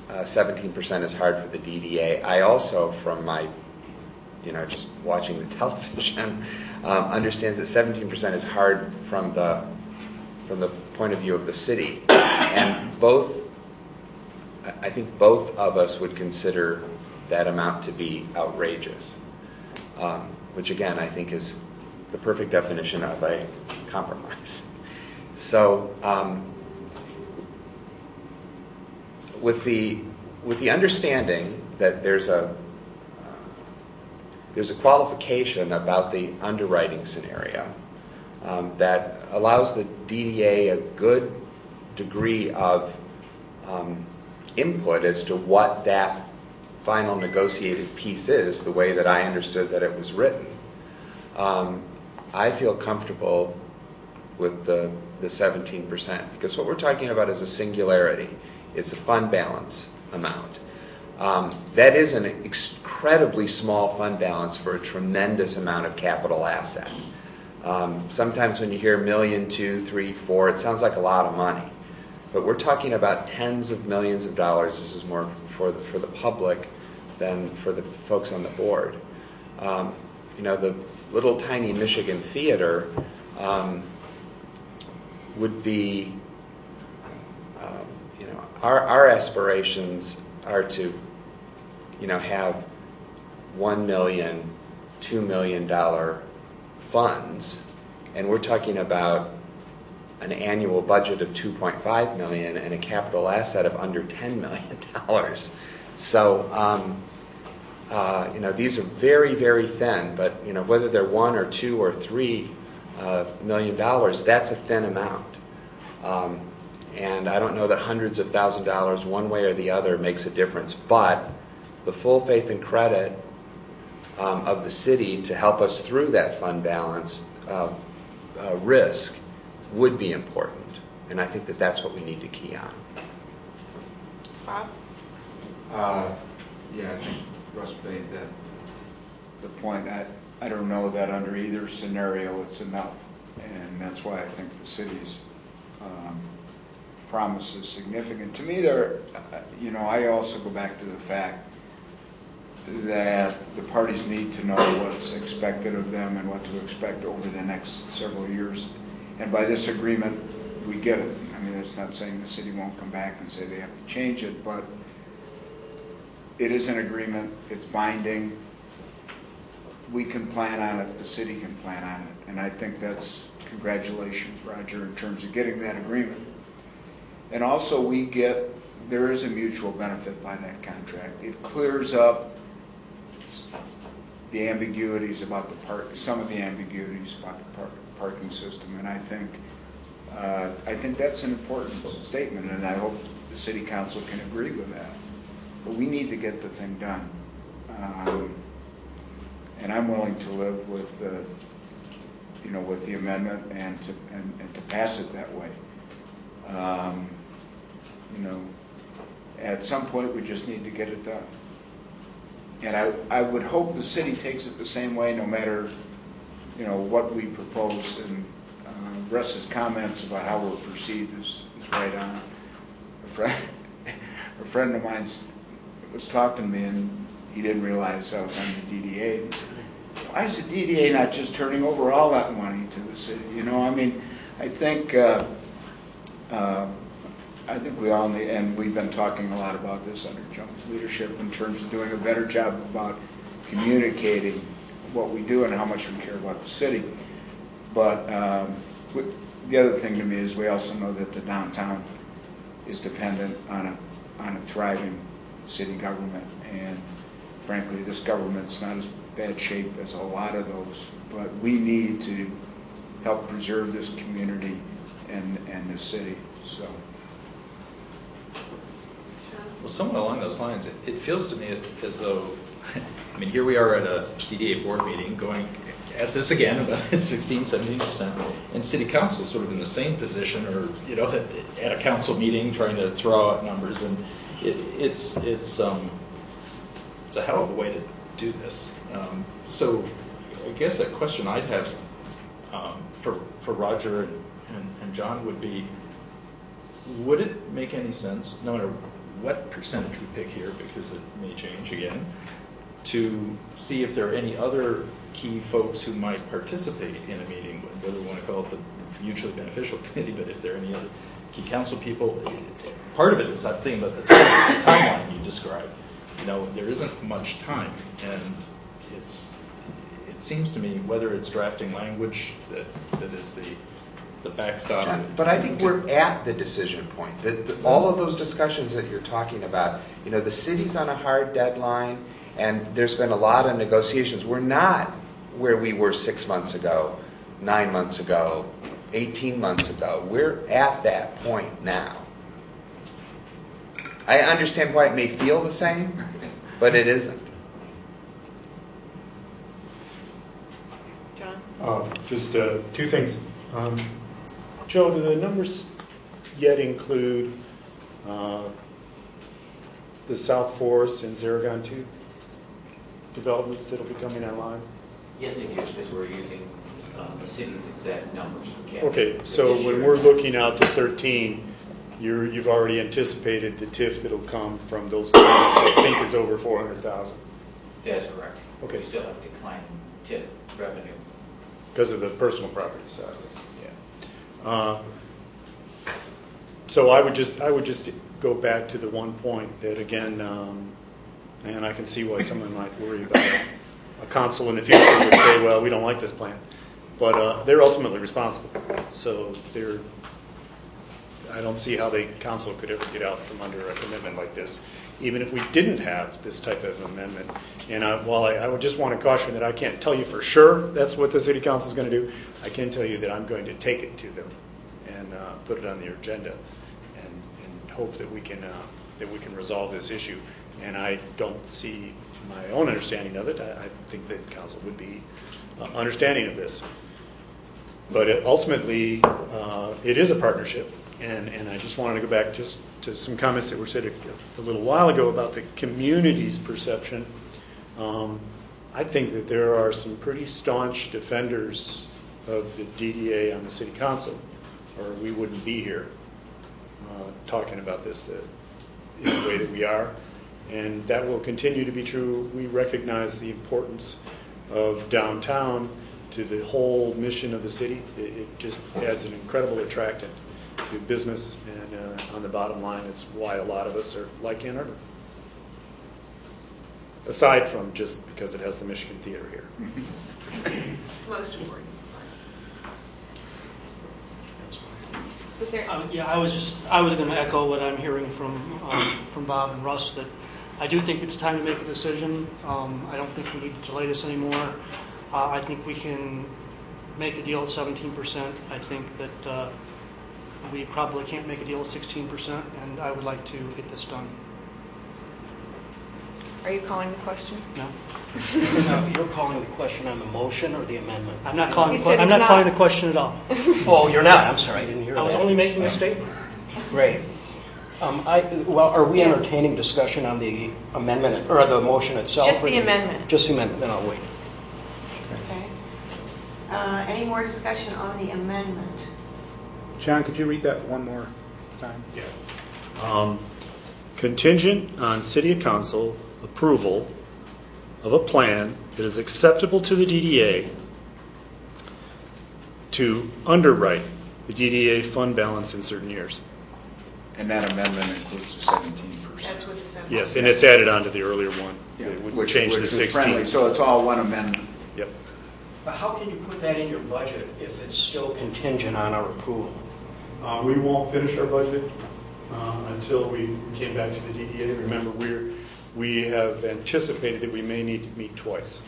17% is hard for the DDA. I also, from my, just watching the television, understands that 17% is hard from the point of view of the city. And I think both of us would consider that amount to be outrageous, which again, I think is the perfect definition of a compromise. So, with the understanding that there's a qualification about the underwriting scenario that allows the DDA a good degree of input as to what that final negotiated piece is, the way that I understood that it was written. I feel comfortable with the 17%, because what we're talking about is a singularity. It's a fund balance amount. That is an incredibly small fund balance for a tremendous amount of capital asset. Sometimes when you hear $1 million, $2 million, $3 million, $4 million, it sounds like a lot of money. But we're talking about tens of millions of dollars. This is more for the public than for the folks on the board. The little tiny Michigan theater would be, our aspirations are to, have $1 million, $2 million funds, and we're talking about an annual budget of $2.5 million and a capital asset of under $10 million. So, these are very, very thin, but, whether they're $1 or $2 or $3 million, that's a thin amount. And I don't know that hundreds of thousands of dollars one way or the other makes a difference, but the full faith and credit of the city to help us through that fund balance risk would be important. And I think that that's what we need to key on. Bob? Yeah, I think Russ made the point that I don't know that under either scenario it's enough. And that's why I think the city's promise is significant. To me, I also go back to the fact that the parties need to know what's expected of them and what to expect over the next several years. And by this agreement, we get it. I mean, it's not saying the city won't come back and say they have to change it, but it is an agreement. It's binding. We can plan on it. The city can plan on it. And I think that's congratulations, Roger, in terms of getting that agreement. And also there is a mutual benefit by that contract. It clears up the ambiguities about some of the ambiguities about the parking system, and I think that's an important statement, and I hope the city council can agree with that. But we need to get the thing done, and I'm willing to live with the amendment and to pass it that way. At some point we just need to get it done. And I would hope the city takes it the same way, no matter, what we propose. And Russ's comments about how we're perceived is right on. A friend of mine was talking to me, and he didn't realize I was on the DDA. And he said, "Why is the DDA not just turning over all that money to the city?" I think we all need, and we've been talking a lot about this under Joan's leadership in terms of doing a better job about communicating what we do and how much we care about the city. But the other thing to me is we also know that the downtown is dependent on a thriving city government, and frankly, this government's not as bad shape as a lot of those. But we need to help preserve this community and this city. So. Well, somewhat along those lines, it feels to me as though, here we are at a DDA board meeting going at this again about 16, 17%, and city council is sort of in the same position, or, at a council meeting trying to throw out numbers, and it's a hell of a way to do this. So I guess a question I'd have for Roger and John would be, would it make any sense, no matter what percentage we pick here, because it may change again, to see if there are any other key folks who might participate in a meeting, whether we want to call it the mutually beneficial committee, but if there are any other key council people. Part of it is that thing about the timeline you described. There isn't much time, and it seems to me, whether it's drafting language that is the the backstop. John, but I think we're at the decision point. All of those discussions that you're talking about, the city's on a hard deadline, and there's been a lot of negotiations. We're not where we were 6 months ago, 9 months ago, 18 months ago. We're at that point now. I understand why it may feel the same, but it isn't. John? Just two things. Joe, do the numbers yet include the South Forest and Zaragoza 2 developments that will be coming online? Yes, it is, because we're using the city's exact numbers for capture. Okay, for so this when year. we're looking out to 13, you've already anticipated the TIF that'll come from those, I think is over 400,000 That's correct. Okay. We still have declining TIF revenue. because of the personal property side. Yeah. So I would just go back to the one point that again, and I can see why someone might worry about a council in the future would say, well, we don't like this plan, but they're ultimately responsible. So I don't see how the council could ever get out from under a commitment like this, even if we didn't have this type of amendment. And while I would just want to caution that I can't tell you for sure that's what the city council is going to do, I can tell you that I'm going to take it to them and put it on their agenda and hope that we can resolve this issue. And I don't see my own understanding of it. I think that council would be understanding of this. But ultimately, it is a partnership. And I just wanted to go back just to some comments that were said a little while ago about the community's perception. I think that there are some pretty staunch defenders of the DDA on the city council, or we wouldn't be here talking about this in the way that we are. And that will continue to be true. We recognize the importance of downtown to the whole mission of the city. It just adds an incredible attractant to business, and on the bottom line, it's why a lot of us are like Ann Arbor. Aside from just because it has the Michigan Theater here. Most important. Was there? Yeah, I was going to echo what I'm hearing from Bob and Russ, that I do think it's time to make a decision. I don't think we need to delay this anymore. I think we can make a deal at 17%. I think that we probably can't make a deal at 16%, and I would like to get this done. Are you calling the question? No, You're calling the question on the motion or the amendment? I'm not calling. He said I'm it's not not. calling the question at all. Oh, you're not? I'm sorry, I didn't hear that. I was only making a statement. Great. Well, are we entertaining discussion on the amendment, or the motion itself? Just or the amendment. Just the amendment, then I'll wait. Okay. Any more discussion on the amendment? John, could you read that one more time? Yeah. Contingent on city council approval of a plan that is acceptable to the DDA to underwrite the DDA fund balance in certain years. And that amendment includes the 17%. That's what the 17%. Yes, and it's added on to the earlier one. Yeah, It would which change the is 16. friendly, so it's all one amendment. Yep. But how can you put that in your budget if it's still contingent on our approval? We won't finish our budget until we came back to the DDA. Remember, we have anticipated that we may need to meet twice,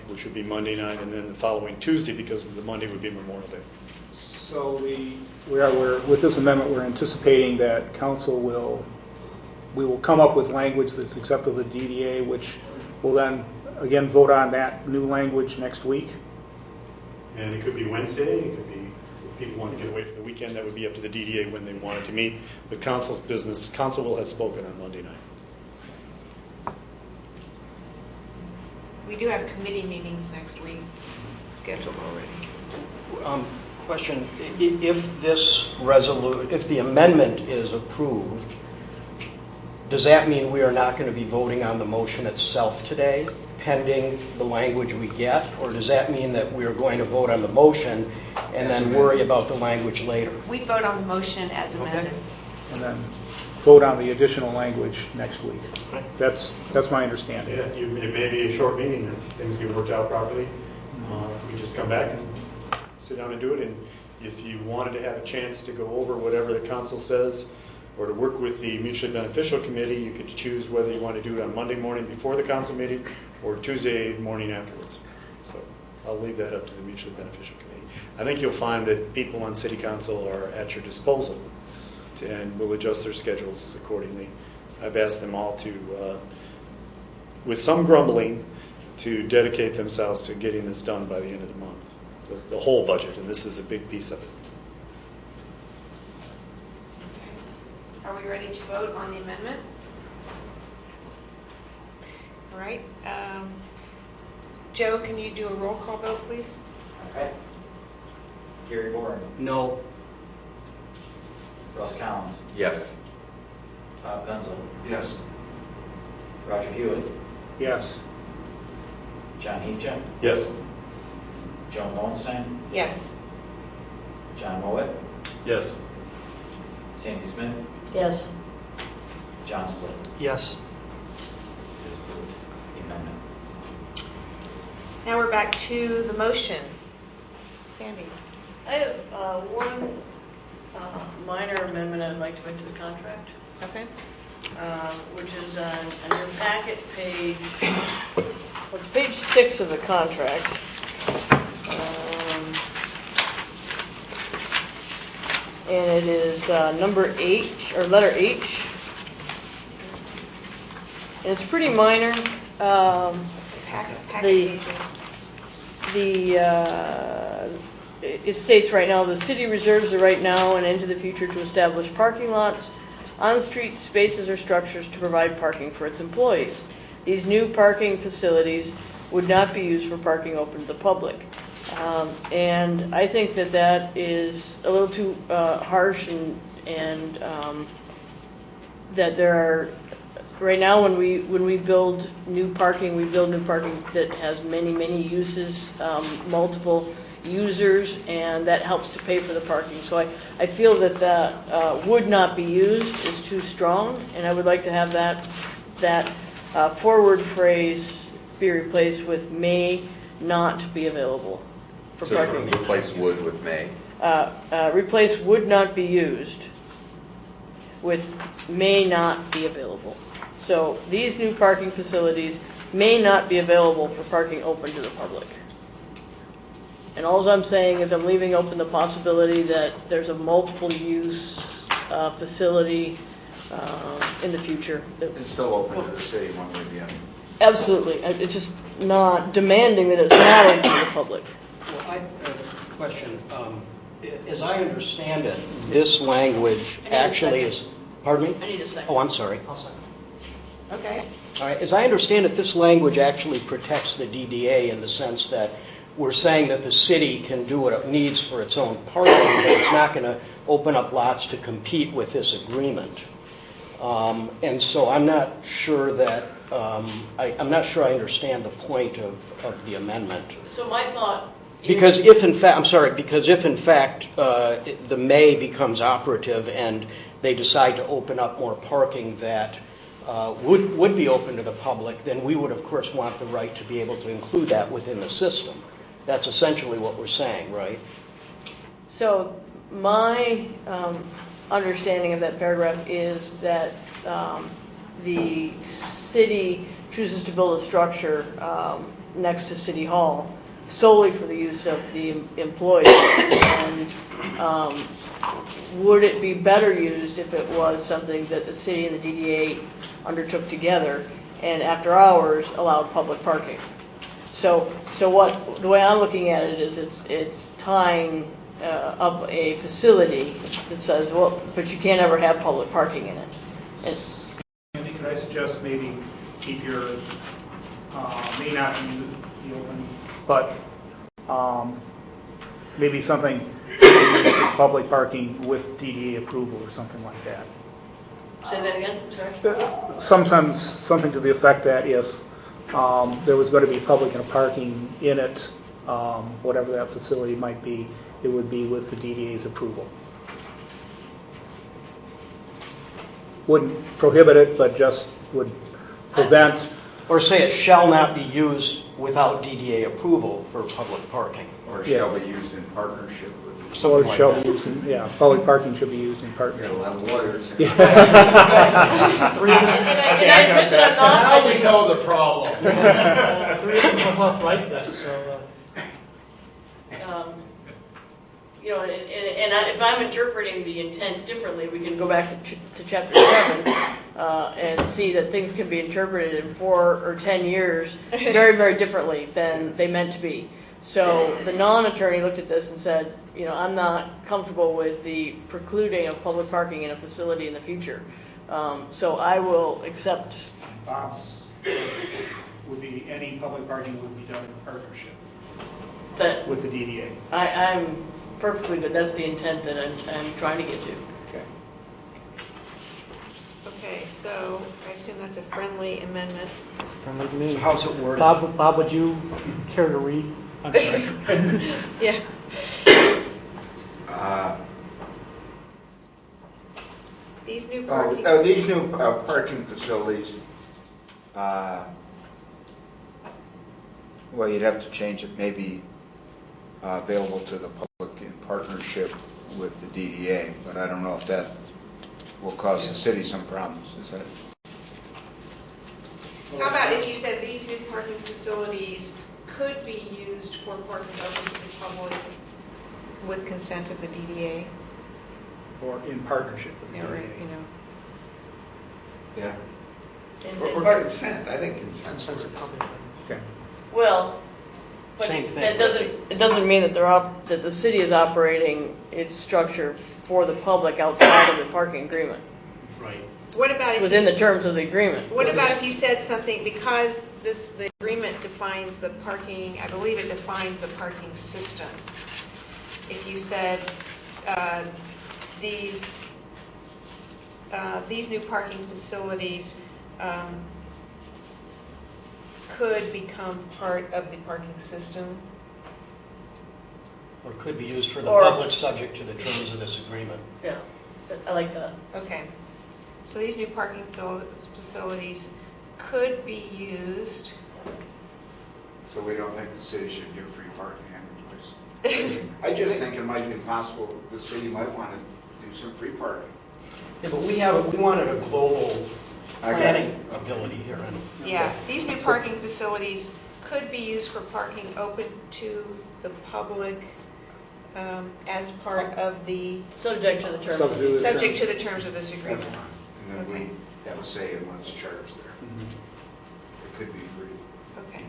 which would be Monday night and then the following Tuesday, because the Monday would be Memorial Day. So with this amendment, we're anticipating that council we will come up with language that's acceptable to the DDA, which will then again vote on that new language next week. And it could be Wednesday, it could be, if people want to get away from the weekend, that would be up to the DDA when they wanted to meet. But council will have spoken on Monday night. We do have committee meetings next week scheduled already. Question, if the amendment is approved, does that mean we are not going to be voting on the motion itself today, pending the language we get? Or does that mean that we are going to vote on the motion and then worry about the language later? We vote on the motion as amended. And then vote on the additional language next week. That's my understanding. Yeah, it may be a short meeting if things get worked out properly. We just come back and sit down and do it. And If you wanted to have a chance to go over whatever the council says, or to work with the mutually beneficial committee, you could choose whether you want to do it on Monday morning before the council meeting or Tuesday morning afterwards. So I'll leave that up to the mutually beneficial committee. I think you'll find that people on city council are at your disposal and will adjust their schedules accordingly. I've asked them all to, with some grumbling, to dedicate themselves to getting this done by the end of the month, the whole budget, and this is a big piece of it. Are we ready to vote on the amendment? All right. Joe, can you do a roll call vote, please? Okay. Gary Boren, No. Russ Collins, Yes. Bob Gunzel, Yes. Roger Hewitt, Yes. John Heetcha, Yes. Joan Lowenstein, Yes. John Mowat, Yes. Sandy Smith, Yes. John Split. Yes. The amendment. Now we're back to the motion. Sandy? I have one minor amendment I'd like to make to the contract, Okay. which is on your packet page, well, it's page 6 of the contract. And it is number H, or letter H. And it's pretty minor. Package. It states right now, the city reserves the right now and into the future to establish parking lots, on-street spaces or structures to provide parking for its employees. These new parking facilities would not be used for parking open to the public. And I think that that is a little too harsh, and that there are, right now when we build new parking, that has many uses, multiple users, and that helps to pay for the parking. So I feel that that would not be used is too strong, and I would like to have that forward phrase be replaced with may not be available for So parking. replace would with may. Replace would not be used with may not be available. So these new parking facilities may not be available for parking open to the public. And all I'm saying is I'm leaving open the possibility that there's a multiple use facility in the future. It's still open to the city one way or the other. Absolutely. It's just not demanding that it's not open to the public. Well, I have a question. As I understand it, this language I need a actually second. is, pardon me? I need a second. Oh, I'm sorry. I'll second. Okay. All right, as I understand it, this language actually protects the DDA in the sense that we're saying that the city can do what it needs for its own parking, but it's not going to open up lots to compete with this agreement. And so I'm not sure that, I'm not sure I understand the point of the amendment. So my thought is... Because if in fact, the may becomes operative and they decide to open up more parking that would be open to the public, then we would of course want the right to be able to include that within the system. That's essentially what we're saying, right? So my understanding of that paragraph is that the city chooses to build a structure next to City Hall solely for the use of the employees. And would it be better used if it was something that the city and the DDA undertook together and after hours allowed public parking? So the way I'm looking at it is it's tying up a facility that says, well, but you can't ever have public parking in it. Andy, could I suggest maybe keep your, may not be open, but maybe something, public parking with DDA approval or something like that. Say that again, sorry? Sometimes something to the effect that if there was going to be public and parking in it, whatever that facility might be, it would be with the DDA's approval. Wouldn't prohibit it, but just would prevent. Or say it shall not be used without DDA approval for public parking. Or shall be used in partnership with Or something like shall that. be used in, yeah, public parking should be used in We got a partnership. lot of lawyers. And I admit that I'm not. Now we know the problem. Three of them come up like this, so. You know, if I'm interpreting the intent differently, we can go back to chapter 7 and see that things can be interpreted in 4 or 10 years very, very differently than they meant to be. So the non-attorney looked at this and said, you know, I'm not comfortable with the precluding of public parking in a facility in the future. So I will accept. Bob's would be, any public parking would be done in partnership That with the DDA. I'm perfectly good. That's the intent that I'm trying to get to. Okay. Okay, so I assume that's a friendly amendment. Friendly to me. So how's it worded? Bob, would you care to read? I'm sorry. Yeah. These new parking. These new parking facilities, well, you'd have to change it, maybe available to the public in partnership with the DDA, but I don't know if that will cause the city some problems, is that? How about if you said these new parking facilities could be used for parking open to the public with consent of the DDA? Or in partnership with the Yeah, right, DDA. you know. Yeah. And- Or and- consent, I think consent Sense of works. public. Okay. Well, but Same thing, that doesn't mean that that the city is operating its structure for the public outside of the parking agreement. Right. What about if Within you, the terms of the agreement. what about if you said something, because the agreement defines the parking, I believe it defines the parking system. If you said, these new parking facilities could become part of the parking system. Or could be used for the Or- public subject to the terms of this agreement. Yeah, I like that. Okay. So these new parking facilities could be used. So we don't think the city should give free parking any place? I just think it might be possible, the city might want to do some free parking. Yeah, but we wanted a global I got planning ability here. And Yeah, these new parking facilities could be used for parking open to the public as part of the, Subject to the terms. Subject to the- subject to the terms of this That's agreement. fine. And then Okay. we have a say in what's charged there. Mhm. It could be free. Okay.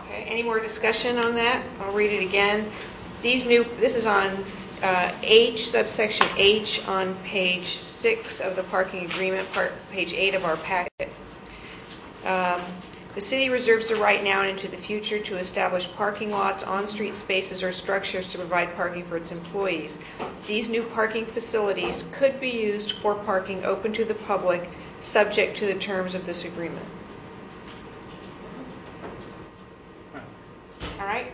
Okay, any more discussion on that? I'll read it again. This is on H, subsection H on page 6 of the parking agreement, page 8 of our packet. The city reserves the right now and into the future to establish parking lots, on-street spaces, or structures to provide parking for its employees. These new parking facilities could be used for parking open to the public, subject to the terms of this agreement. All right?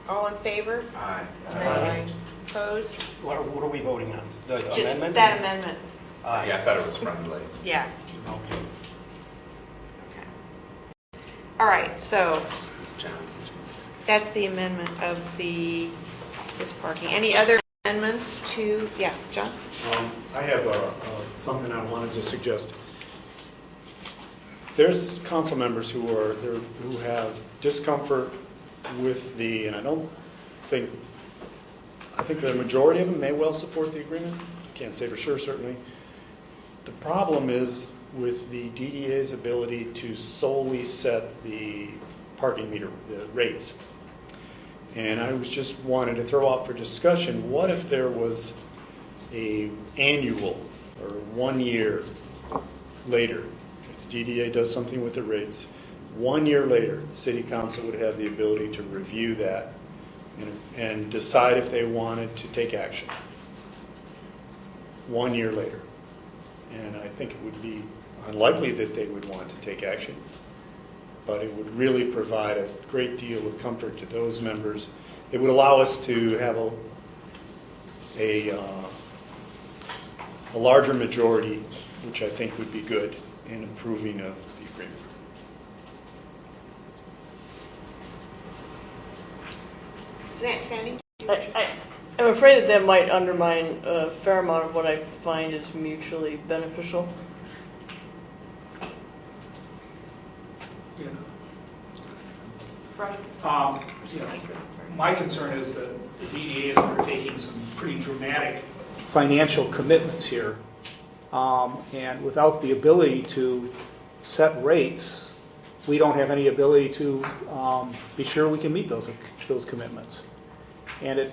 All in favor? Aye. Aye. Opposed? what are we voting on? The Just amendment? that amendment, Aye. Yeah, I thought it was friendly. yeah. Okay. Okay. All right, so that's the amendment of this parking. Any other amendments to, yeah, John? I have something I wanted to suggest. There's council members who have discomfort with and I think the majority of them may well support the agreement. Can't say for sure, certainly. The problem is with the DDA's ability to solely set the parking meter, the rates. And I was just wanted to throw out for discussion, what if there was a annual or 1 year later, if the DDA does something with the rates, 1 year later, the city council would have the ability to review that and decide if they wanted to take action. 1 year later. And I think it would be unlikely that they would want to take action, but it would really provide a great deal of comfort to those members. It would allow us to have a larger majority which I think would be good in improving the agreement. Sandy? I'm afraid that might undermine a fair amount of what I find is mutually beneficial. Right. You know, my concern is that the DDA is undertaking some pretty dramatic financial commitments here. And without the ability to set rates, we don't have any ability to be sure we can meet those commitments. And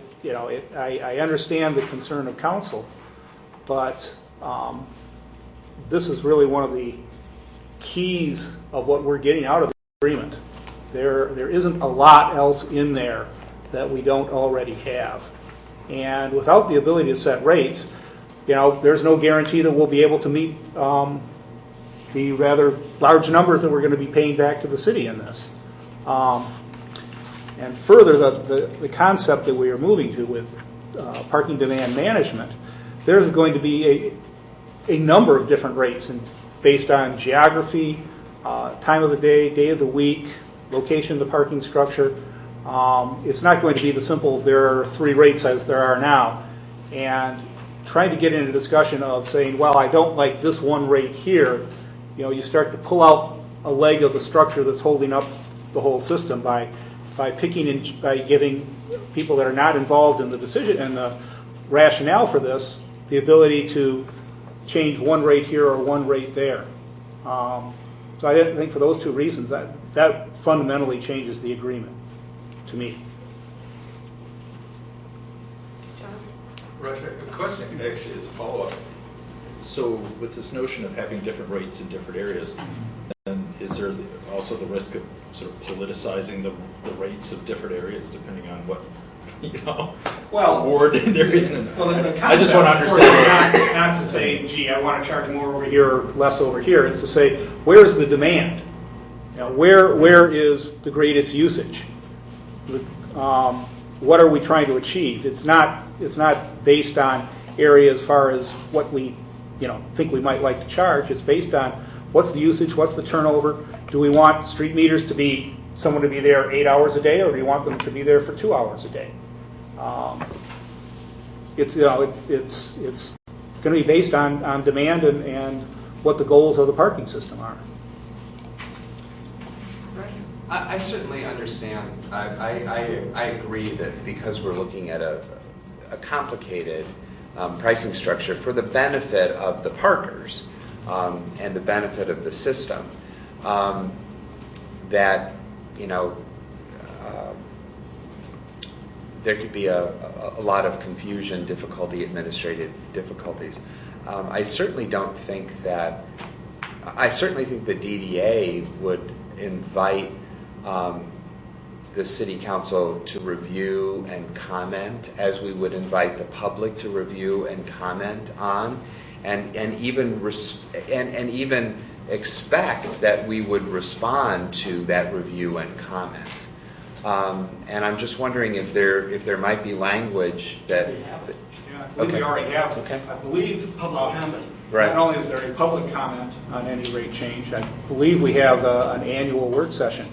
I understand the concern of council, but this is really one of the keys of what we're getting out of the agreement. There isn't a lot else in there that we don't already have. And without the ability to set rates, there's no guarantee that we'll be able to meet the rather large numbers that we're going to be paying back to the city in this. And further, the concept that we are moving to with parking demand management, there's going to be a number of different rates and based on geography, time of the day of the week, location of the parking structure. It's not going to be the simple, there are 3 rates as there are now. And trying to get into a discussion of saying, well, I don't like this one rate here, you start to pull out a leg of the structure that's holding up the whole system by picking and by giving people that are not involved in the decision and the rationale for this the ability to change one rate here or one rate there. So I didn't think for those 2 reasons that fundamentally changes the agreement to me. Roger, a question actually is a follow-up. So with this notion of having different rates in different areas, then is there also the risk of sort of politicizing the rates of different areas depending on what, ward they're in? Well, the concept, I just want to understand. Not to say, gee, I want to charge more over here or less over here. It's to say, where's the demand? Where is the greatest usage? What are we trying to achieve? It's not based on area as far as what we think we might like to charge. It's based on what's the usage, what's the turnover. Do we want street meters to be someone to be there 8 hours a day, or do you want them to be there for 2 hours a day? It's going to be based on demand and what the goals of the parking system are. I certainly understand. I agree that because we're looking at a complicated pricing structure for the benefit of the parkers and the benefit of the system, that there could be a lot of confusion, difficulty, administrative difficulties. I certainly think the DDA would invite the city council to review and comment, as we would invite the public to review and comment on, and even expect that we would respond to that review and comment. And I'm just wondering if there might be language that. We already have. Okay. I believe public comment. Right. Not only is there a public comment on any rate change, I believe we have an annual work session.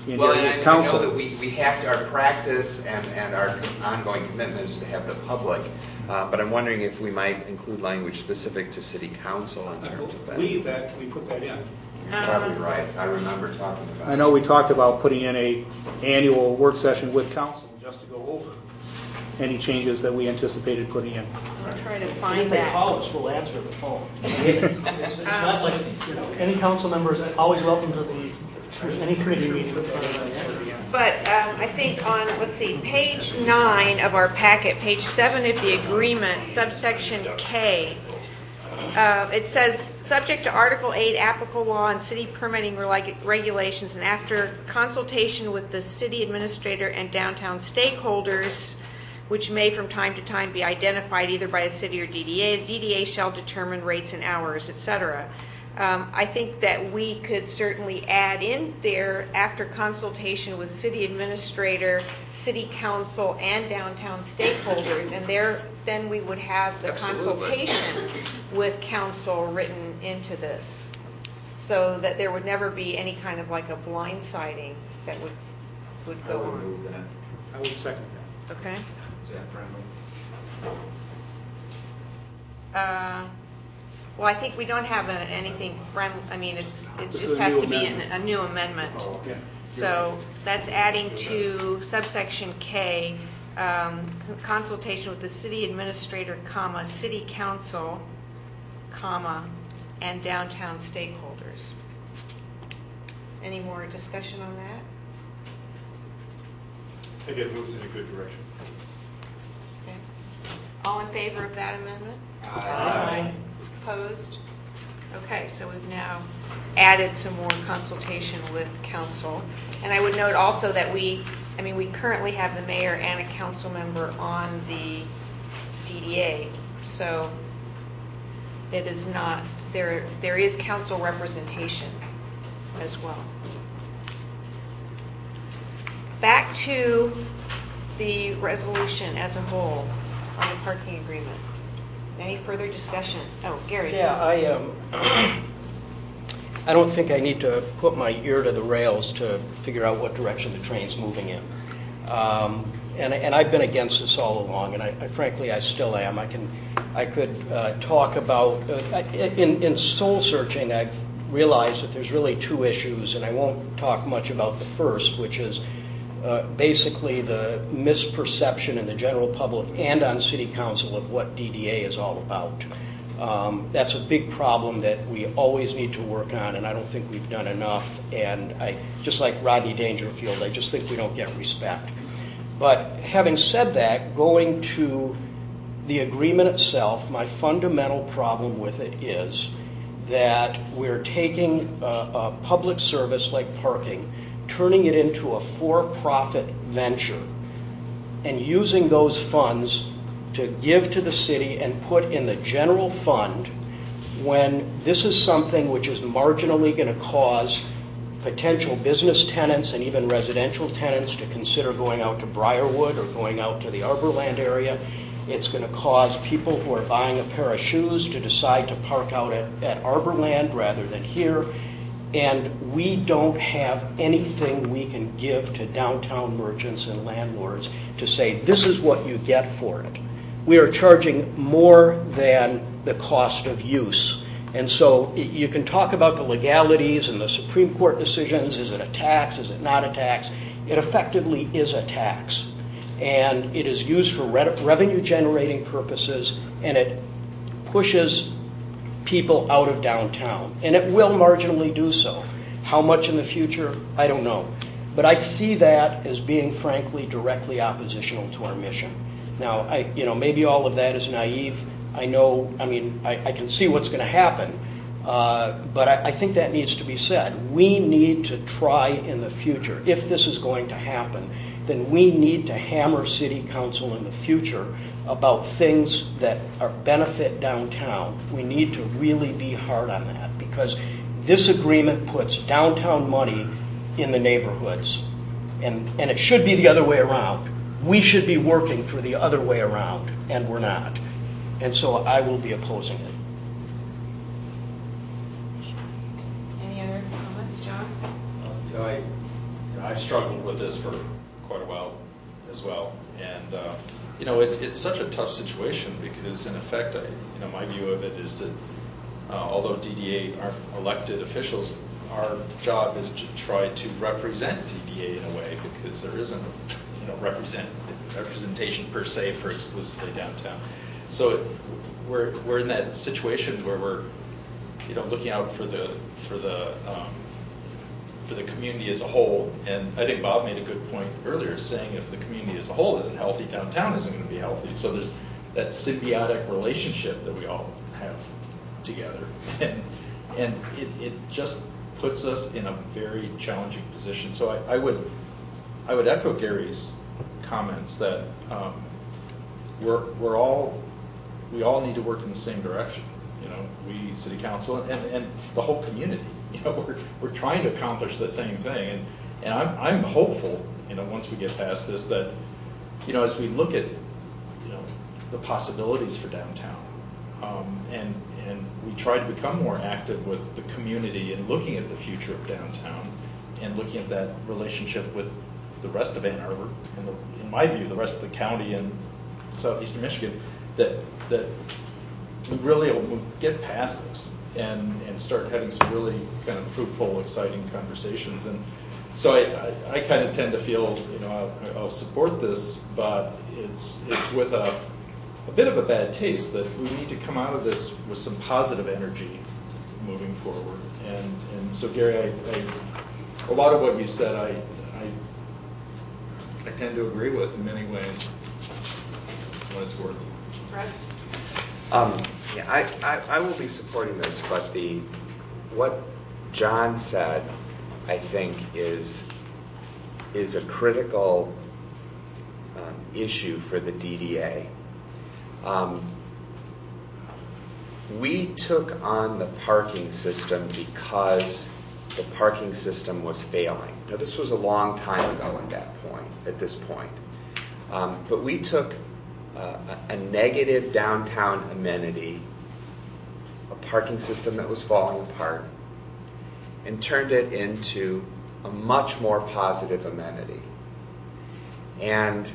Well, and I know that we have to, our practice and our ongoing commitment is to have the public, but I'm wondering if we might include language specific to city council in terms of that. I believe that we put that in. You're probably right. I remember talking about I know we talked about putting in a annual work session with council just to go over any changes that we anticipated putting in. I'll try to And find if they that. call us, we'll answer the phone. It's not like, Any council members are always welcome to any committee meeting. But I think on, let's see, page 9 of our packet, page 7 of the agreement, subsection K, it says, subject to Article 8 applicable law and city permitting regulations, and after consultation with the city administrator and downtown stakeholders, which may from time to time be identified either by a city or DDA, the DDA shall determine rates and hours, etc. I think that we could certainly add in there, after consultation with city administrator, city council, and downtown stakeholders, and their then we would have the Absolutely. consultation with council written into this, so that there would never be any kind of like a blindsiding that would I go would on. move that. I would second that. Okay? Is that friendly? Well, I think we don't have anything friendly, I mean, it This just is a has new to be amendment. a new amendment. Oh, okay. So that's adding to subsection K, consultation with the city administrator, comma, city council, comma, and downtown stakeholders. Any more discussion on that? I think it moves in a good direction. Okay. All in favor of that amendment? Aye. Opposed? Okay, so we've now added some more consultation with council. And I would note also that we currently have the mayor and a council member on the DDA. So it is not, there is council representation as well. Back to the resolution as a whole on the parking agreement. Any further discussion? Oh, Gary. Yeah, I don't think I need to put my ear to the rails to figure out what direction the train's moving in. And I've been against this all along, and I frankly, I still am. I could talk about, in soul searching, I've realized that there's really two issues, and I won't talk much about the first, which is basically the misperception in the general public and on city council of what DDA is all about. That's a big problem that we always need to work on, and I don't think we've done enough. And just like Rodney Dangerfield, I just think we don't get respect. But having said that, going to the agreement itself, my fundamental problem with it is that we're taking a public service like parking, turning it into a for-profit venture, and using those funds to give to the city and put in the general fund, when this is something which is marginally going to cause potential business tenants and even residential tenants to consider going out to Briarwood or going out to the Arborland area. It's going to cause people who are buying a pair of shoes to decide to park out at Arborland rather than here. And we don't have anything we can give to downtown merchants and landlords to say, this is what you get for it. We are charging more than the cost of use. And so you can talk about the legalities and the Supreme Court decisions. Is it a tax? Is it not a tax? It effectively is a tax. And it is used for revenue generating purposes, and it pushes people out of downtown. And it will marginally do so. How much in the future? I don't know. But I see that as being, frankly, directly oppositional to our mission. Now, maybe all of that is naive. I can see what's going to happen, but I think that needs to be said. We need to try in the future, if this is going to happen, then we need to hammer City Council in the future about things that are benefit downtown. We need to really be hard on that, because this agreement puts downtown money in the neighborhoods, and it should be the other way around. We should be working for the other way around, and we're not. And so I will be opposing it. Any other comments, John? I've struggled with this for quite a while as well, and it's such a tough situation because, in effect, my view of it is that although DDA aren't elected officials, our job is to try to represent DDA in a way, because there isn't representation per se for exclusively downtown. So we're in that situation where we're looking out for the community as a whole. And I think Bob made a good point earlier, saying if the community as a whole isn't healthy, downtown isn't going to be healthy. So there's that symbiotic relationship that we all have together, and it just puts us in a very challenging position. So I would echo Gary's comments that we all need to work in the same direction. We, City Council, and the whole community. We're trying to accomplish the same thing, and I'm hopeful. Once we get past this, that as we look at the possibilities for downtown. And we try to become more active with the community and looking at the future of downtown and looking at that relationship with the rest of Ann Arbor, and in my view, the rest of the county and southeastern Michigan, that we really will get past this and start having some really kind of fruitful, exciting conversations. And so I kind of tend to feel, I'll support this, but it's with a bit of a bad taste that we need to come out of this with some positive energy moving forward. And so, Gary, a lot of what you said, I tend to agree with in many ways, what it's worth. Russ? Yeah, I will be supporting this, but what John said, I think, is a critical issue for the DDA. We took on the parking system because the parking system was failing. Now, this was a long time ago at this point. But we took a negative downtown amenity, a parking system that was falling apart, and turned it into a much more positive amenity. And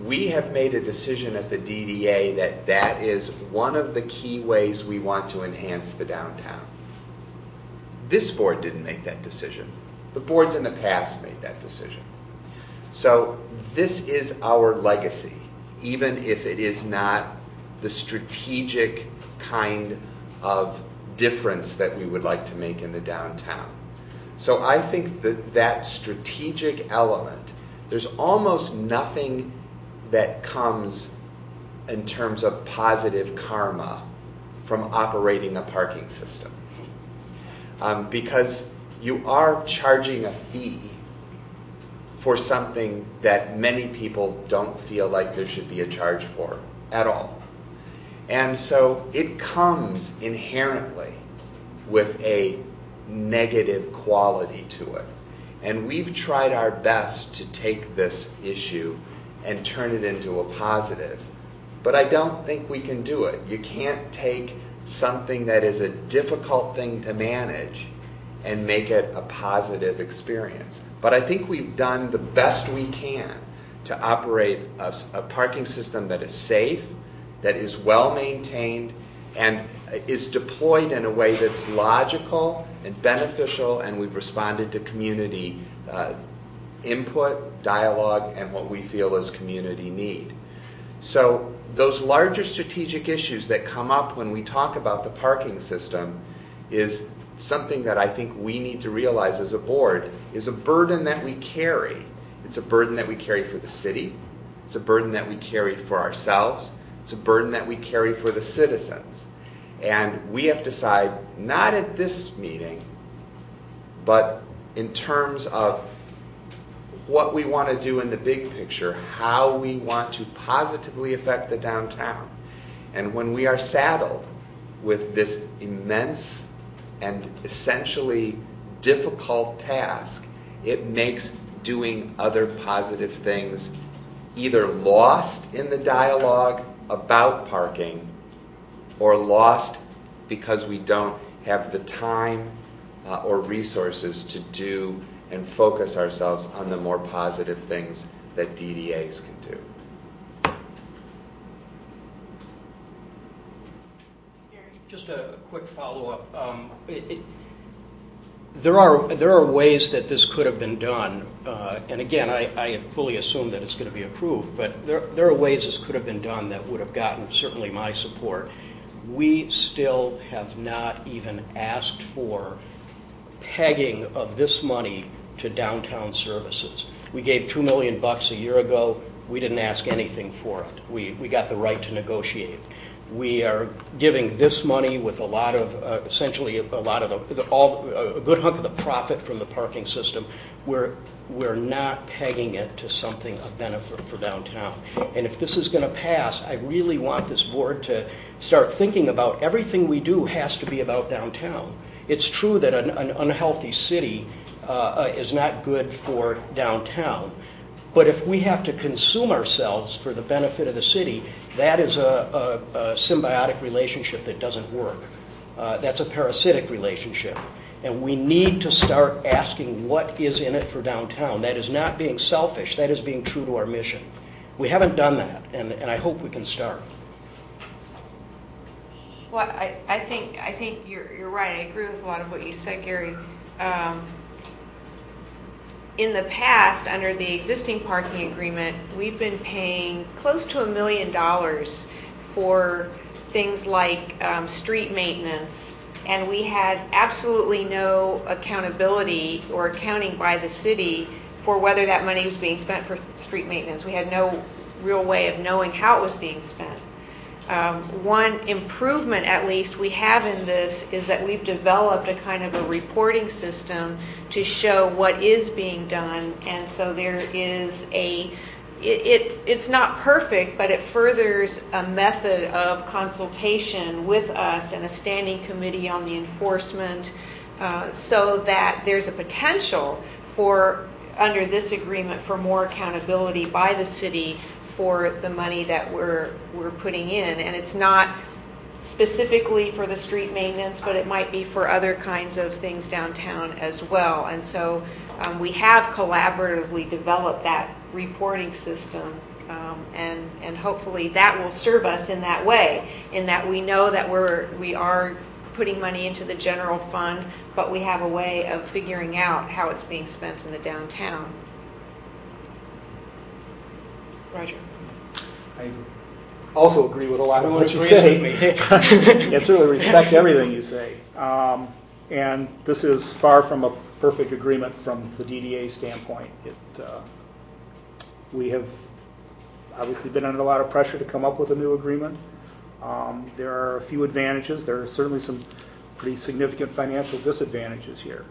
we have made a decision at the DDA that is one of the key ways we want to enhance the downtown. This board didn't make that decision. The boards in the past made that decision. So this is our legacy, even if it is not the strategic kind of difference that we would like to make in the downtown. So I think that strategic element, there's almost nothing that comes in terms of positive karma from operating a parking system. Because you are charging a fee for something that many people don't feel like there should be a charge for at all. And so it comes inherently with a negative quality to it. And we've tried our best to take this issue and turn it into a positive. But I don't think we can do it. You can't take something that is a difficult thing to manage and make it a positive experience. But I think we've done the best we can to operate a parking system that is safe, that is well maintained, and is deployed in a way that's logical and beneficial, and we've responded to community input, dialogue, and what we feel is community need. So those larger strategic issues that come up when we talk about the parking system is something that I think we need to realize as a board is a burden that we carry. It's a burden that we carry for the city. It's a burden that we carry for ourselves. It's a burden that we carry for the citizens. And we have to decide, not at this meeting, but in terms of what we want to do in the big picture, how we want to positively affect the downtown. And when we are saddled with this immense and essentially difficult task, it makes doing other positive things either lost in the dialogue about parking or lost because we don't have the time or resources to do and focus ourselves on the more positive things that DDAs can do. Just a quick follow-up. There are ways that this could have been done, and again, I fully assume that it's going to be approved, but there are ways this could have been done that would have gotten certainly my support. We still have not even asked for pegging of this money to downtown services. We gave $2 million a year ago. We didn't ask anything for it. We got the right to negotiate. We are giving this money with a lot of, essentially a lot of a good hunk of the profit from the parking system. We're not pegging it to something of benefit for downtown. And if this is going to pass, I really want this board to start thinking about everything we do has to be about downtown. It's true that an unhealthy city is not good for downtown, But if we have to consume ourselves for the benefit of the city, that is a symbiotic relationship that doesn't work. That's a parasitic relationship. And we need to start asking what is in it for downtown. That is not being selfish. That is being true to our mission. We haven't done that, and I hope we can start. Well, I think you're right. I agree with a lot of what you said, Gary. In the past, under the existing parking agreement, we've been paying close to $1 million for things like street maintenance, and we had absolutely no accountability or accounting by the city for whether that money was being spent for street maintenance. We had no real way of knowing how it was being spent. One improvement, at least, we have in this is that we've developed a kind of a reporting system to show what is being done, and so there is it's not perfect, but it furthers a method of consultation with us and a standing committee on the enforcement, so that there's a potential for, under this agreement, for more accountability by the city for the money that we're putting in. And it's not specifically for the street maintenance, but it might be for other kinds of things downtown as well. And so we have collaboratively developed that reporting system, and hopefully that will serve us in that way, in that we know that we are putting money into the general fund, but we have a way of figuring out how it's being spent in the downtown. Roger. I also agree with a lot of Everyone what you agrees say. with me. And certainly respect everything you say. And this is far from a perfect agreement from the DDA standpoint. We have obviously been under a lot of pressure to come up with a new agreement. There are a few advantages. There are certainly some pretty significant financial disadvantages here.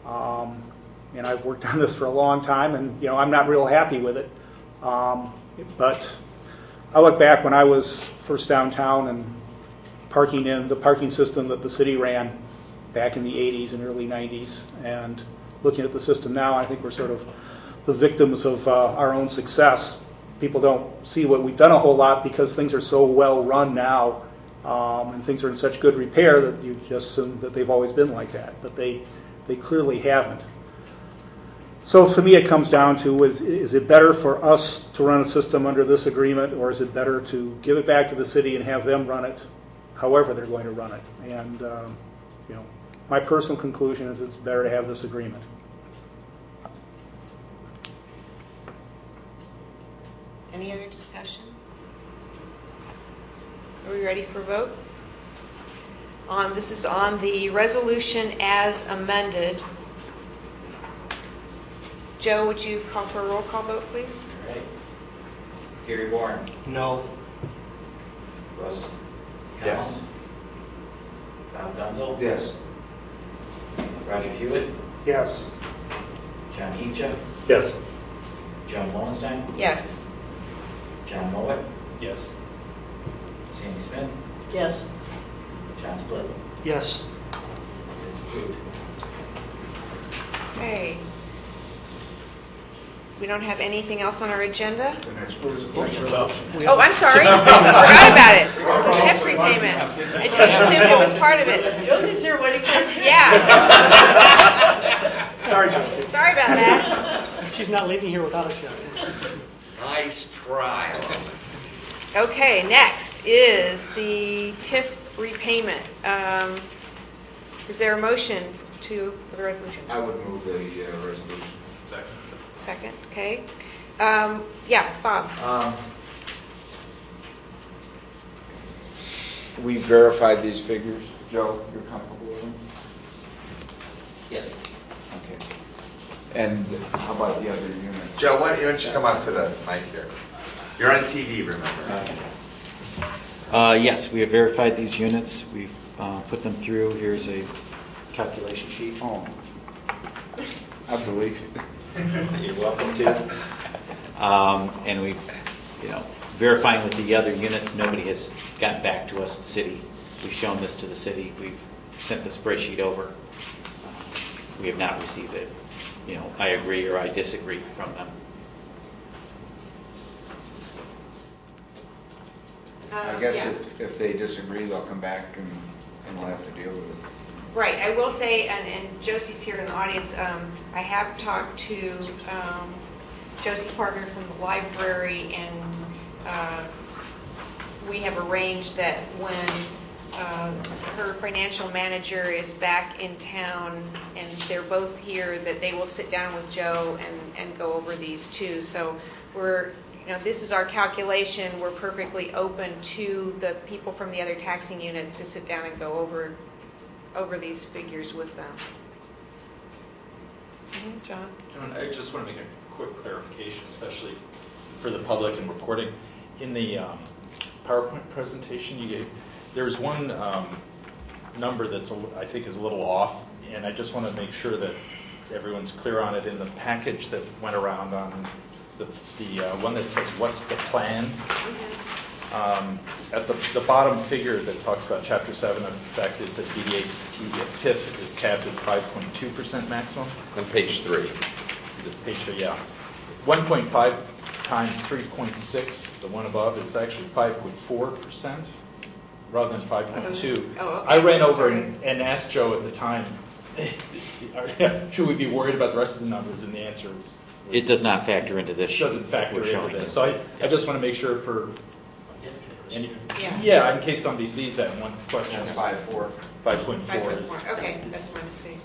And I've worked on this for a long time, and I'm not real happy with it. But I look back when I was first downtown and parking in the parking system that the city ran back in the 80s and early 90s, and looking at the system now, I think we're sort of the victims of our own success. People don't see what we've done a whole lot because things are so well run now, and things are in such good repair that you just assume that they've always been like that, but they clearly haven't. So for me, it comes down to, is it better for us to run a system under this agreement, or is it better to give it back to the city and have them run it however they're going to run it? And my personal conclusion is it's better to have this agreement. Any other discussion? Are we ready for a vote? This is on the resolution as amended. Joe, would you call for a roll call vote, please? All right. Gary Warren. No. Russ. Yes. Bob Gunzel. Yes. Roger Hewitt. Yes. John Heetcha. Yes. Joan Wallenstein. Yes. John Mowat. Yes. Sandy Smith. Yes. John Split. Yes. It is approved. Okay. We don't have anything else on our agenda? The next one is a question. Oh, I'm sorry. Forgot about it. The TIF repayment. I just assumed it was part of it. Josie's here waiting for you. Yeah. Sorry, Josie. Sorry about that. She's not leaving here without a check. Nice try. Okay, next is the TIF repayment. Is there a motion for the resolution? I would move the resolution. Second, okay. Yeah, Bob. We verified these figures. Joe, you're comfortable with them? Yes. Okay. And how about the other units? Joe, why don't you come up to the mic here? You're on TV, remember? Yes, we have verified these units. We've put them through. Here's a calculation sheet. Oh, I believe you. You're welcome to. And we've, verifying with the other units, nobody has gotten back to us, the city. We've shown this to the city. We've sent the spreadsheet over. We have not received it. I agree or I disagree from them. I guess Yeah. if they disagree, they'll come back and we'll have to deal with it. Right, I will say, and Josie's here in the audience, I have talked to Josie Parker from the library, and we have arranged that when her financial manager is back in town and they're both here, that they will sit down with Joe and go over these too. So we're, this is our calculation. We're perfectly open to the people from the other taxing units to sit down and go over these figures with them. John? John, I just want to make a quick clarification, especially for the public and reporting. In the PowerPoint presentation you gave, there's one number that's, I think, is a little off, and I just want to make sure that everyone's clear on it. In the package that went around on the one that says, what's the plan? At the bottom figure that talks about Chapter 7, in fact, is that DDA TIF is capped at 5.2% maximum. On page 3. Is it page 3? Yeah. 1.5 times 3.6, the one above, is actually 5.4%. Rather than 5.2. Oh, okay. I ran over Sorry. and asked Joe at the time, should we be worried about the rest of the numbers? And the answer is, It does not factor into this. it doesn't factor we're showing into this. here. So I just want to make sure for, any, Yeah. in case somebody sees that in one question. That's 5.4. 5.4 is. 5.4. Okay, that's my mistake.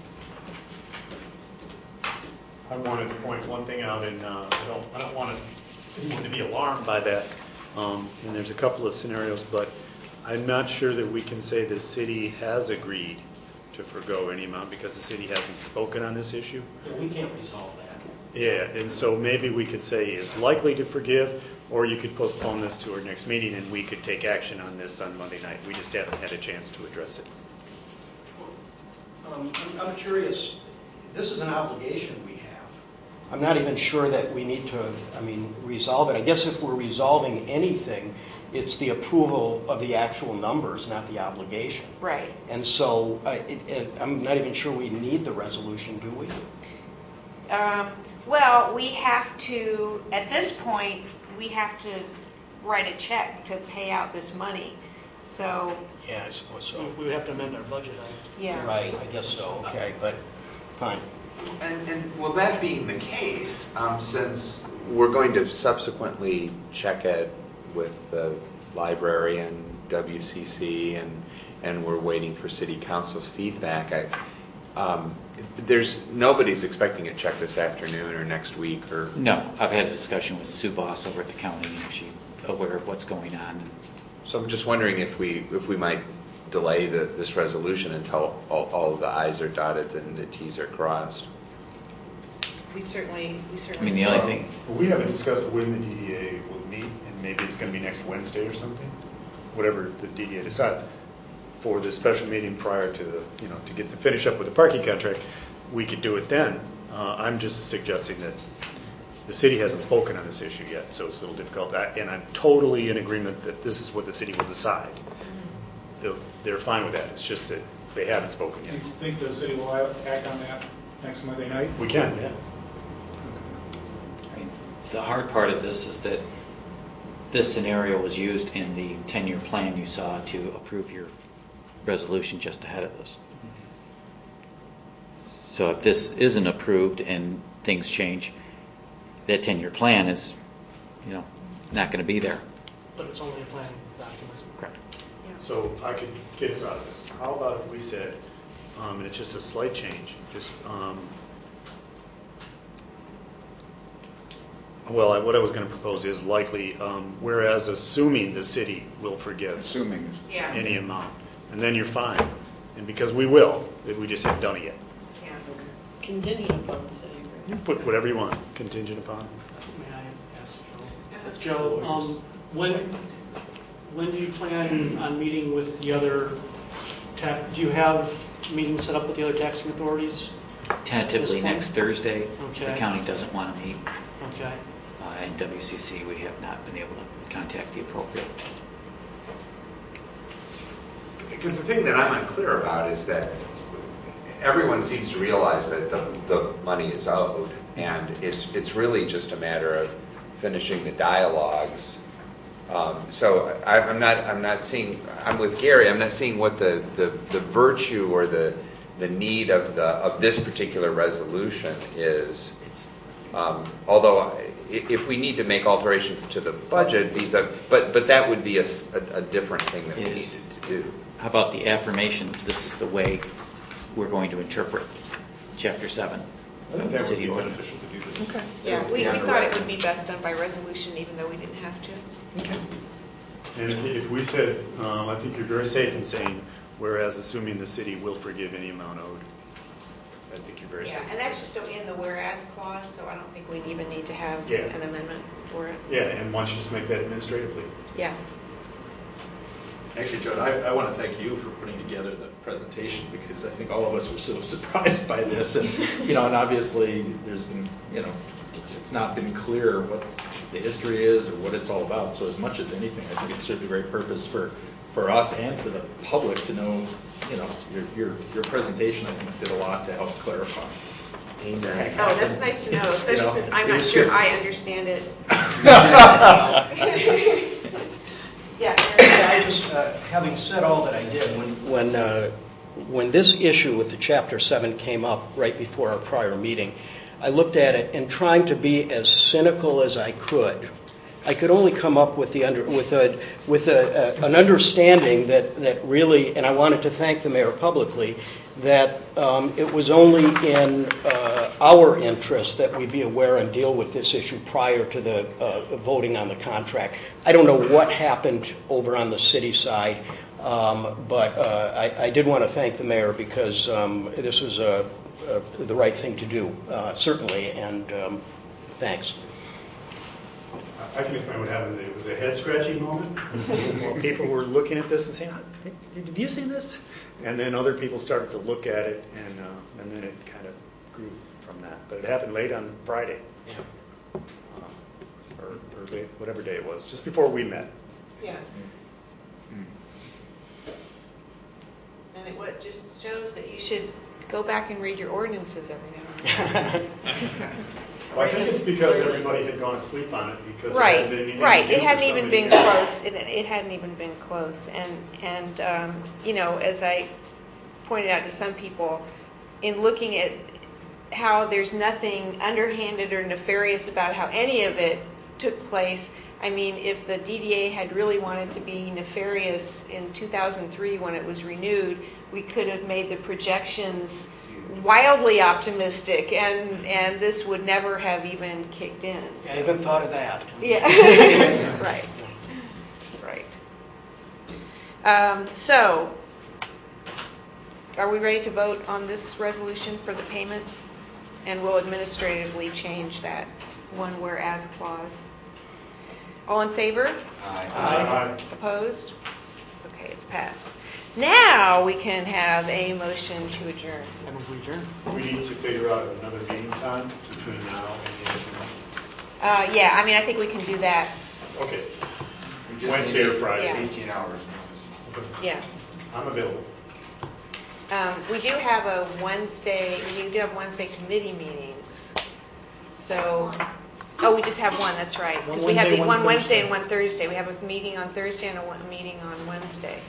I wanted to point one thing out, and I don't want anyone to be alarmed by that. And there's a couple of scenarios, but I'm not sure that we can say the city has agreed to forego any amount because the city hasn't spoken on this issue. Yeah, we can't resolve that. Yeah, and so maybe we could say is likely to forgive, or you could postpone this to our next meeting and we could take action on this on Monday night. We just haven't had a chance to address it. I'm curious, this is an obligation we have. I'm not even sure that we need to, resolve it. I guess if we're resolving anything, it's the approval of the actual numbers, not the obligation. Right. And so I'm not even sure we need the resolution, do we? Well, we have to, at this point, we have to write a check to pay out this money. So, Yeah, I suppose So so. we would have to amend our budget. yeah. Right, I guess so, okay, but fine. And well, that being the case, since we're going to subsequently check it with the library and WCC, and we're waiting for city council's feedback, nobody's expecting a check this afternoon or next week or. No, I've had a discussion with Sue Boss over at the county, and she's aware of what's going on. So I'm just wondering if we might delay this resolution until all the i's are dotted and the t's are crossed. We certainly. I mean, the only thing, We haven't discussed when the DDA will meet, and maybe it's going to be next Wednesday or something, whatever the DDA decides. For the special meeting prior to to finish up with the parking contract, we could do it then. I'm just suggesting that the city hasn't spoken on this issue yet, so it's a little difficult. And I'm totally in agreement that this is what the city will decide. They're fine with that. It's just that they haven't spoken Do yet. you think the city will act on that next Monday night? We can, yeah. I mean, the hard part of this is that this scenario was used in the 10-year plan you saw to approve your resolution just ahead of this. So if this isn't approved and things change, that 10-year plan is, not going to be there. But it's only a planning document. Correct. So I could get us out of this. How about if we said, and it's just a slight change, what I was going to propose is likely, whereas assuming the city will forgive Assuming. Yeah. any amount, and then you're fine. And because we will, we just haven't done it yet. Yeah. Contingent upon the city You agreement. put whatever you want, contingent upon. May I ask Joe? Joe, when do you plan on meeting with the other do you have meetings set up with the other taxing authorities? Tentatively point? next Thursday. The Okay. county doesn't want to meet. Okay. And WCC, we have not been able to contact the appropriate. Because the thing that I'm unclear about is that everyone seems to realize that the money is owed, and it's really just a matter of finishing the dialogues So I'm not seeing, I'm with Gary, I'm not seeing what the virtue or the need of this particular resolution is. Although if we need to make alterations to the budget, but that would be a different thing that we needed to do. How about the affirmation, this is the way we're going to interpret Chapter 7 I think of the that would city be ordinance? beneficial to do this. Okay. Yeah, we thought it would be best done by resolution, even though we didn't have to. Okay. And if we said, I think you're very safe in saying, whereas assuming the city will forgive any amount owed. I think you're very safe. Yeah, and that's just in the whereas clause, so I don't think we'd even need to have Yeah. an amendment for it. Yeah, and why don't you just make that administratively? Yeah. Actually, Joe, I want to thank you for putting together the presentation, because I think all of us were so surprised by this. And, and obviously there's been, it's not been clear what the history is or what it's all about. So as much as anything, I think it served a great purpose for us and for the public to know, your presentation, I think, did a lot to help clarify. Amen. Oh, that's nice to know, especially since I'm not it was sure good. I understand it. Yeah. I just, having said all that I did, when this issue with the Chapter 7 came up right before our prior meeting, I looked at it and trying to be as cynical as I could only come up with an understanding that really, and I wanted to thank the mayor publicly, that it was only in our interest that we be aware and deal with this issue prior to the voting on the contract. I don't know what happened over on the city side, but I did want to thank the mayor because this was the right thing to do, certainly, and thanks. I can explain what happened. It was a head-scratching moment. More people were looking at this and saying, have you seen this? And then other people started to look at it, and then it kind of grew from that. But it happened late on Friday, or late, whatever day it was, just before we met. Yeah. And it just shows that you should go back and read your ordinances every now and then. Well, I think it's because everybody had gone to sleep on it because Right, it hadn't been anything right. to do It for hadn't so even many been years. close. It hadn't even been close. And as I pointed out to some people, in looking at how there's nothing underhanded or nefarious about how any of it took place, I mean, if the DDA had really wanted to be nefarious in 2003 when it was renewed, we could have made the projections wildly optimistic, and this would never have even kicked in. I even thought of that. Yeah, right, right. So, are we ready to vote on this resolution for the payment? And we'll administratively change that one whereas clause. All in favor? Aye. Opposed? Okay, it's passed. Now we can have a motion to adjourn. I move we adjourn. We need to figure out another meeting time between now and the end. Yeah, I mean, I think we can do that. Okay, We just Wednesday or need Friday. Yeah. 18 hours. Yeah. I'm available. We do have a Wednesday, we do have Wednesday committee meetings. So, oh, we just have one, that's right. Because we have the one Wednesday and one Thursday. We have a meeting on Thursday and a meeting on Wednesday.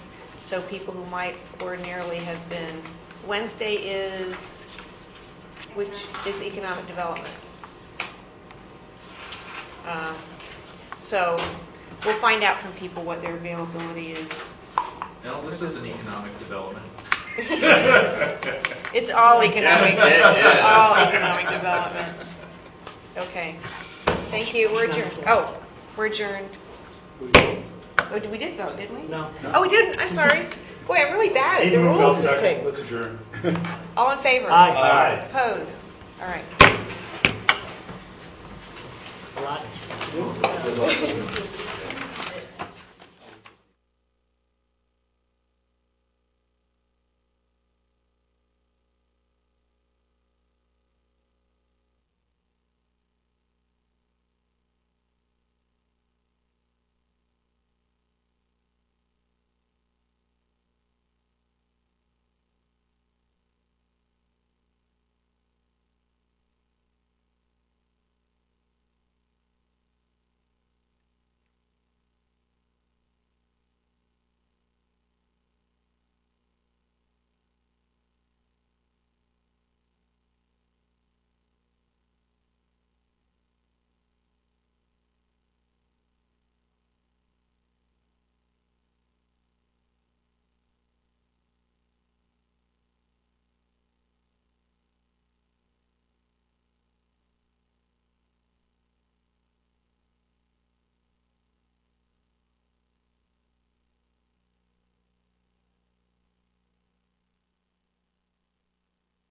So people who might ordinarily have been, Wednesday is, which is economic development. So we'll find out from people what their availability is. No, this is an economic development. It's all economic. Yes, it It's is. all economic development. Okay. Thank you. We're adjourned. Oh, we're adjourned. Oh, we did vote, didn't we? No. Oh, we didn't. I'm sorry. Boy, I'm really bad at the Dean moved out rules this second. thing. Let's adjourn. All in favor? Aye. Opposed? All right. A lot.